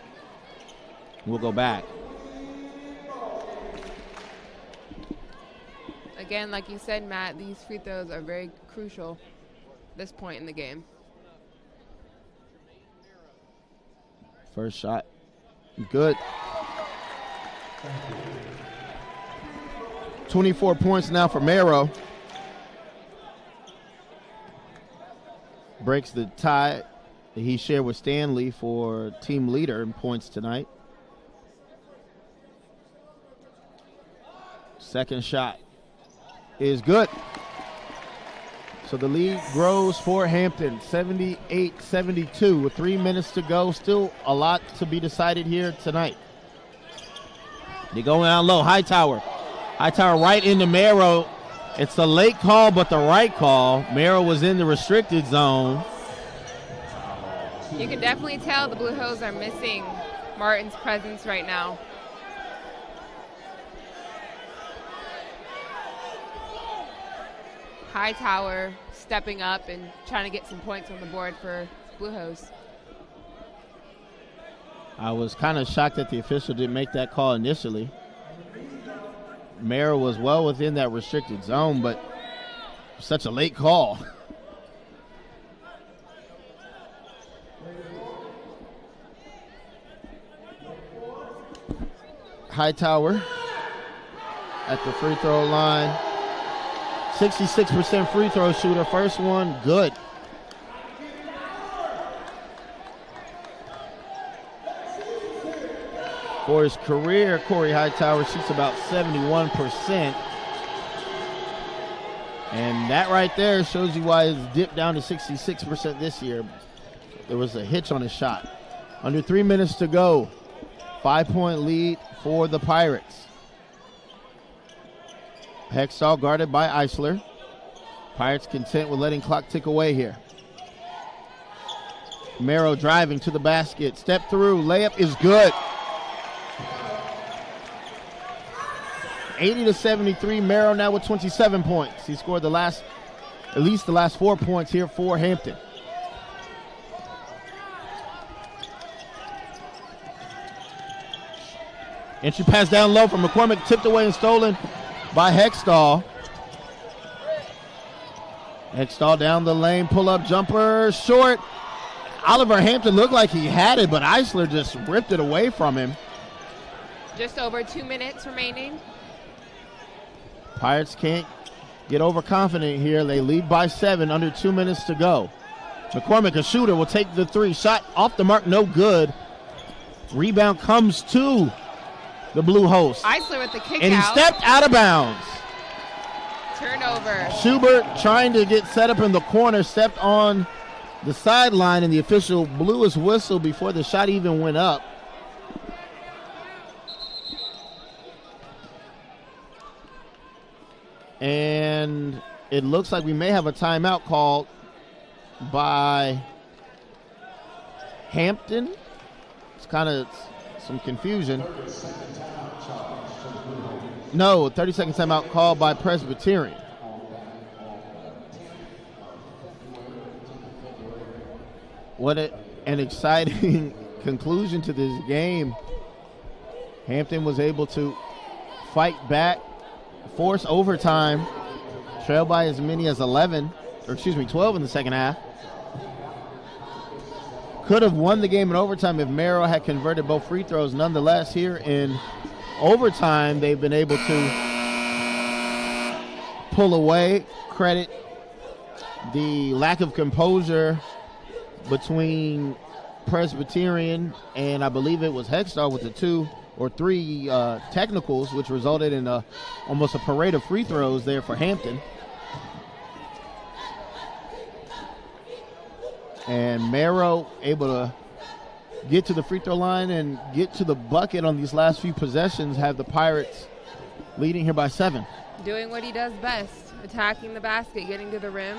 will go back. Again, like you said, Matt, these free throws are very crucial at this point in the game. First shot. Good. 24 points now for Marrow. Breaks the tie that he shared with Stanley for team leader in points tonight. Second shot is good. So the lead grows for Hampton, 78-72 with 3 minutes to go. Still a lot to be decided here tonight. They go down low. Hightower right into Marrow. It's a late call, but the right call. Marrow was in the restricted zone. You can definitely tell the Blue Hose are missing Martin's presence right now. Hightower stepping up and trying to get some points on the board for Blue Hose. I was kind of shocked that the official didn't make that call initially. Marrow was well within that restricted zone, but such a late call. Hightower at the free throw line. 66% free throw shooter. First one, good. For his career, Corey Hightower shoots about 71%. And that right there shows you why it's dipped down to 66% this year. There was a hitch on his shot. Under 3 minutes to go. 5-point lead for the Pirates. Hextall guarded by Eisler. Pirates content with letting clock tick away here. Marrow driving to the basket. Step through. Layup is good. 80-73. Marrow now with 27 points. He scored at least the last 4 points here for Hampton. Entry pass down low from McCormick, tipped away and stolen by Hextall. Hextall down the lane, pull-up jumper, short. Oliver Hampton looked like he had it, but Eisler just ripped it away from him. Just over 2 minutes remaining. Pirates can't get overconfident here. They lead by 7, under 2 minutes to go. McCormick, a shooter, will take the three. Shot off the mark, no good. Rebound comes to the Blue Hose. Eisler with the kick and he stepped out of bounds. Turnover. Schubert trying to get set up in the corner, stepped on the sideline, and the official blew his whistle before the shot even went up. And it looks like we may have a timeout called by Hampton. It's kind of some confusion. No, 30-second timeout called by Presbyterian. What an exciting conclusion to this game. Hampton was able to fight back, force overtime, trail by as many as 12 in the second half. Could have won the game in overtime if Marrow had converted both free throws. Nonetheless, here in overtime, they've been able to pull away. Credit the lack of composure between Presbyterian and I believe it was Hextall with the 2 or 3 technicals, which resulted in almost a parade of free throws there for Hampton. And Marrow able to get to the free throw line and get to the bucket on these last few possessions, have the Pirates leading here by 7. Doing what he does best, attacking the basket, getting to the rim.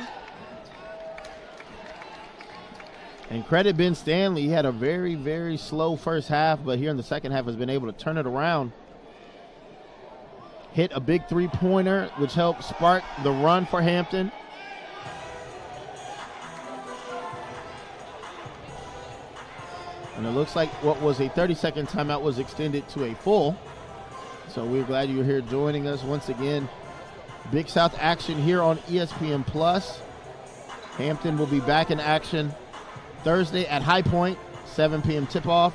And credit Ben Stanley. He had a very, very slow first half, but here in the second half has been able to turn it around. Hit a big three-pointer, which helped spark the run for Hampton. And it looks like what was a 30-second timeout was extended to a full. So we're glad you're here joining us once again. Big South action here on ESPN Plus. Hampton will be back in action Thursday at High Point, 7 p.m. tip-off.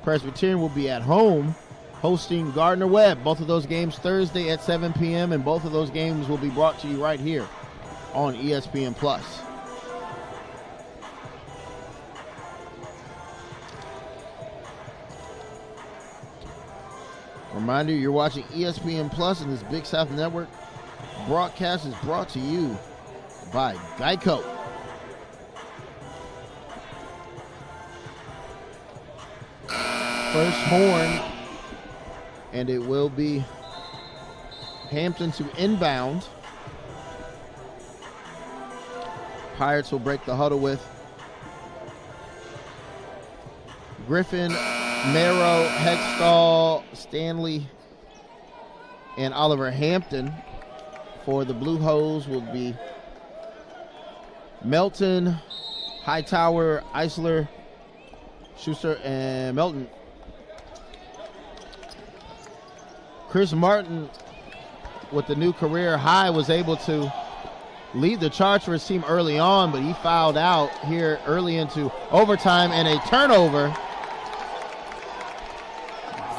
Presbyterian will be at home hosting Gardner-Webb. Both of those games Thursday at 7 p.m., and both of those games will be brought to you right here on ESPN Plus. Reminder, you're watching ESPN Plus, and this Big South Network broadcast is brought to you by Geico. First horn, and it will be Hampton to inbound. Pirates will break the huddle with Griffin, Merrow, Hextall, Stanley, and Oliver Hampton. For the Blue Hose will be Melton, Hightower, Eisler, Schuster, and Melton. Chris Martin, with the new career high, was able to lead the charge for his team early on, but he fouled out here early into overtime and a turnover.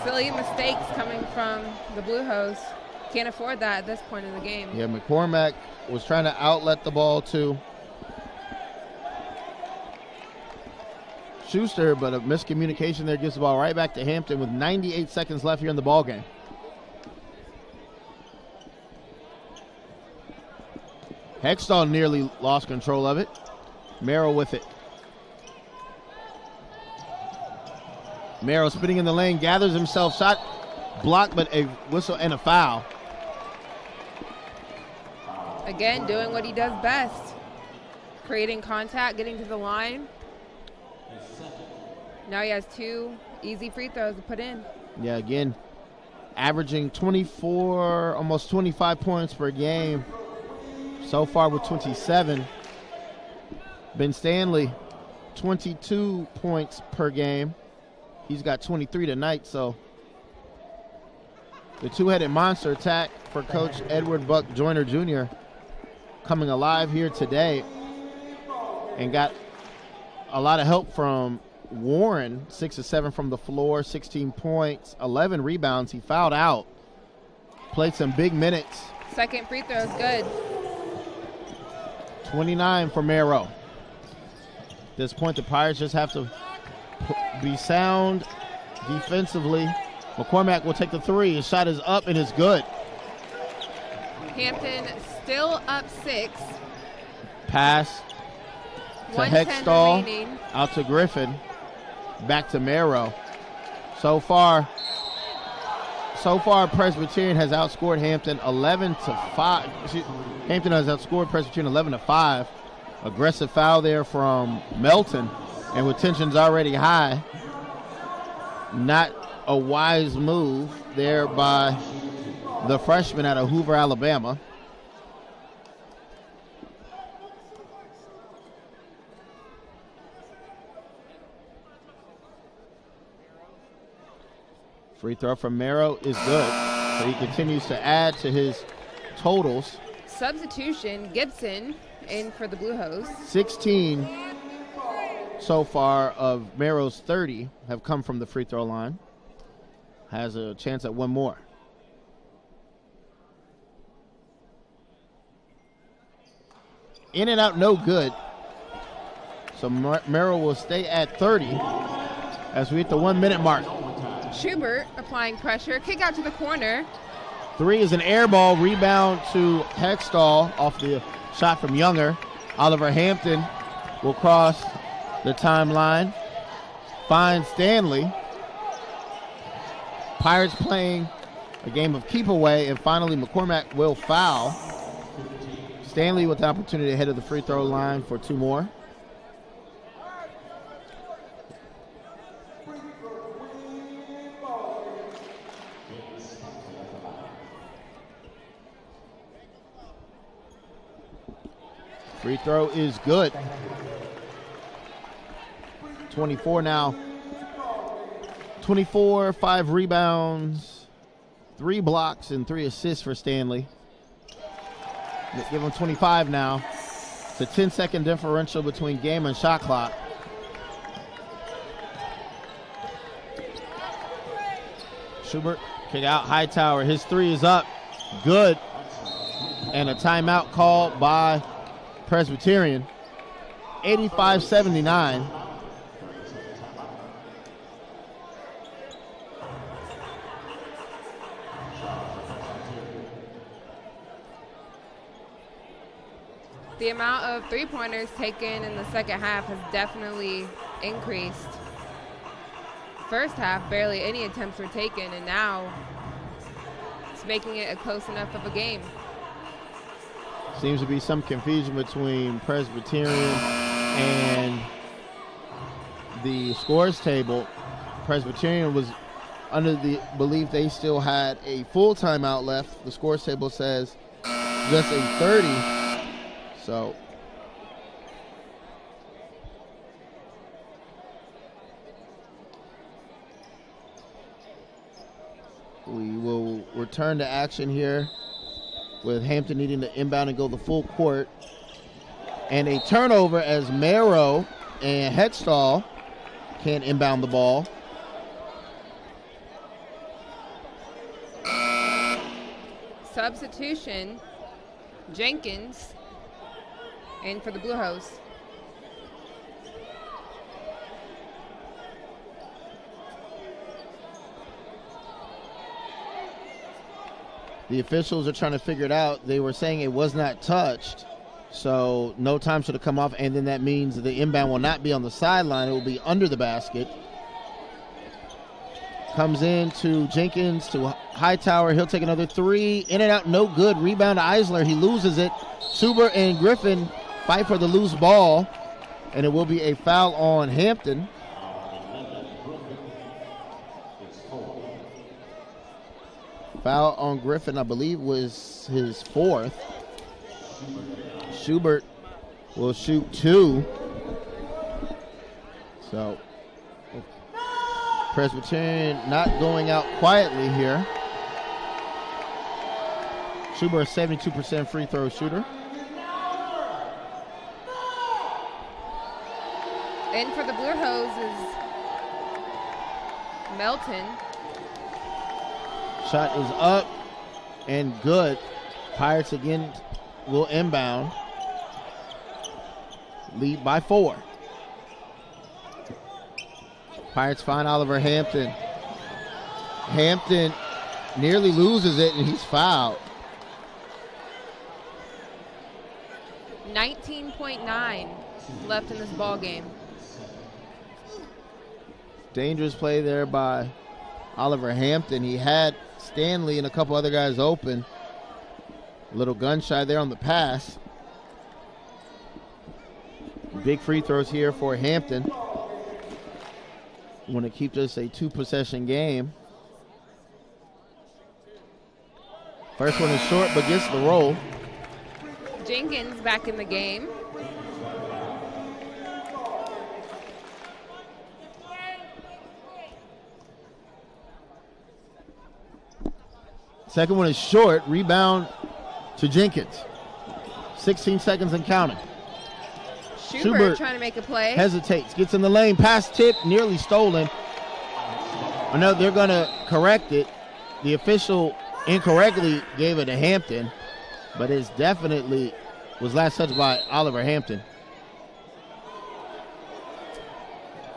Silly mistakes coming from the Blue Hose. Can't afford that at this point in the game. Yeah, McCormack was trying to outlet the ball to Schuster, but a miscommunication there gives the ball right back to Hampton with 98 seconds left here in the ball game. Hextall nearly lost control of it. Merrill with it. Merrill spinning in the lane, gathers himself, shot blocked, but a whistle and a foul. Again, doing what he does best. Creating contact, getting to the line. Now he has 2 easy free throws to put in. Yeah, again, averaging 24, almost 25 points per game. So far with 27. Ben Stanley, 22 points per game. He's got 23 tonight, so the two-headed monster attack for Coach Edward Buck Joyner Jr. coming alive here today, and got a lot of help from Warren, 6 of 7 from the floor, 16 points, 11 rebounds. He fouled out, played some big minutes. Second free throw is good. 29 for Merrow. At this point, the Pirates just have to be sound defensively. McCormack will take the 3. His shot is up and is good. Hampton still up 6. Pass to Hextall, out to Griffin, back to Merrow. So far, Presbyterian has outscored Hampton 11-5. Hampton has outscored Presbyterian 11-5. Aggressive foul there from Melton, and with tensions already high, not a wise move there by the freshman out of Hoover, Alabama. Free throw from Merrow is good. So he continues to add to his totals. Substitution, Gibson in for the Blue Hose. 16 so far of Merrow's 30 have come from the free throw line. Has a chance at one more. In and out, no good. So Merrow will stay at 30 as we hit the 1 minute mark. Schubert applying pressure, kick out to the corner. 3 is an air ball, rebound to Hextall off the shot from Younger. Oliver Hampton will cross the timeline, finds Stanley. Pirates playing a game of keep away, and finally McCormack will foul. Stanley with the opportunity to head to the free throw line for 2 more. Free throw is good. 24 now. 24, 5 rebounds, 3 blocks, and 3 assists for Stanley. Let's give him 25 now. It's a 10-second differential between game and shot clock. Schubert, kick out, Hightower. His 3 is up. Good. And a timeout called by Presbyterian. 85-79. The amount of three-pointers taken in the second half has definitely increased. First half, barely any attempts were taken, and now it's making it a close enough of a game. Seems to be some confusion between Presbyterian and the scores table. Presbyterian was under the belief they still had a full timeout left. The scores table says just a 30. So we will return to action here with Hampton needing to inbound and go the full court. And a turnover as Marrow and Hextall can't inbound the ball. Substitution, Jenkins in for the Blue Hose. The officials are trying to figure it out. They were saying it was not touched, so no time should have come off, and then that means the inbound will not be on the sideline. It will be under the basket. Comes in to Jenkins, to Hightower. He'll take another 3. In and out, no good. Rebound to Eisler. He loses it. Suber and Griffin fight for the loose ball, and it will be a foul on Hampton. Foul on Griffin, I believe, was his 4th. Schubert will shoot 2. So Presbyterian not going out quietly here. Schubert, a 72% free throw shooter. In for the Blue Hose is Melton. Shot is up and good. Pirates again will inbound. Lead by 4. Pirates find Oliver Hampton. Hampton nearly loses it, and he's fouled. 19.9 left in this ball game. Dangerous play there by Oliver Hampton. He had Stanley and a couple other guys open. A little gun shy there on the pass. Big free throws here for Hampton. Want to keep this a 2-possession game. First one is short, but gets the roll. Jenkins back in the game. Second one is short. Rebound to Jenkins. 16 seconds and counting. Schubert trying to make a play. Hesitates. Gets in the lane. Pass tip. Nearly stolen. I know they're going to correct it. The official incorrectly gave it to Hampton, but it's definitely was last touched by Oliver Hampton.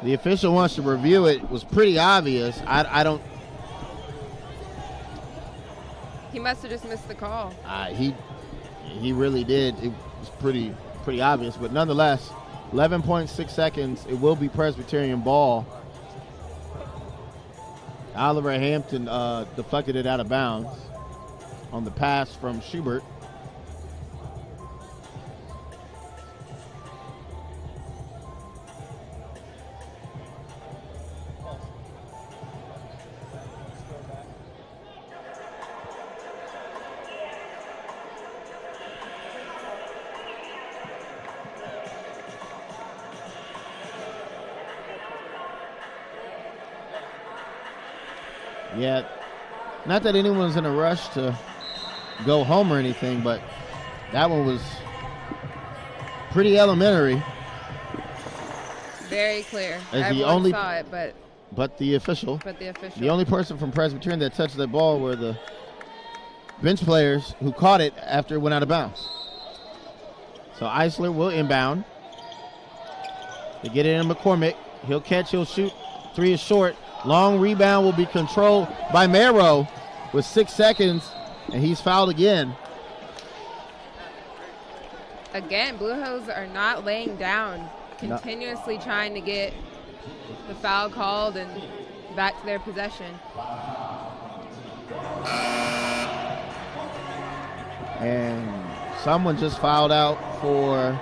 The official wants to review it. It was pretty obvious. I don't. He must have just missed the call. He really did. It was pretty obvious, but nonetheless, 11.6 seconds. It will be Presbyterian ball. Oliver Hampton deflected it out of bounds on the pass from Schubert. Yeah, not that anyone's in a rush to go home or anything, but that one was pretty elementary. Very clear. As Everyone saw it, but the official. The only person from Presbyterian that touched that ball were the bench players who caught it after it went out of bounds. So Eisler will inbound. They get it in McCormick. He'll catch, he'll shoot. 3 is short. Long rebound will be controlled by Mero with 6 seconds, and he's fouled again. Again, Blue Hose are not laying down, continuously trying to get the foul called and back to their possession. And someone just fouled out for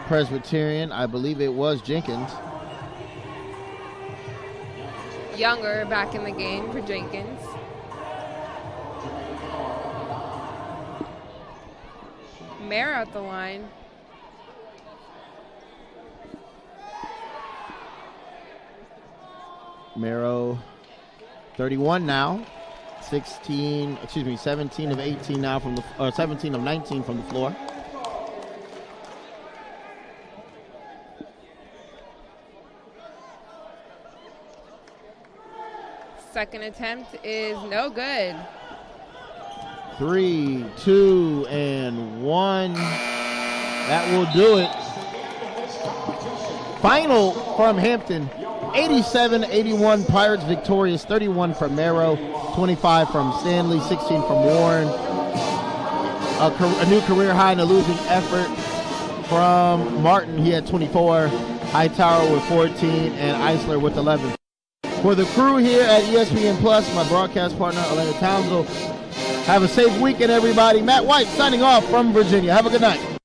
Presbyterian. I believe it was Jenkins. Younger back in the game for Jenkins. Mare at the line. Mero, 31 now. 17 of 18 now from the 17 of 19 from the floor. Second attempt is no good. 3, 2, and 1. That will do it. Final from Hampton. 87-81 Pirates victorious. 31 from Mero, 25 from Stanley, 16 from Warren. A new career high in a losing effort from Martin. He had 24. Hightower with 14 and Eisler with 11. For the crew here at ESPN Plus, my broadcast partner, Elena Townsville, have a safe weekend, everybody. Matt White signing off from Virginia. Have a good night.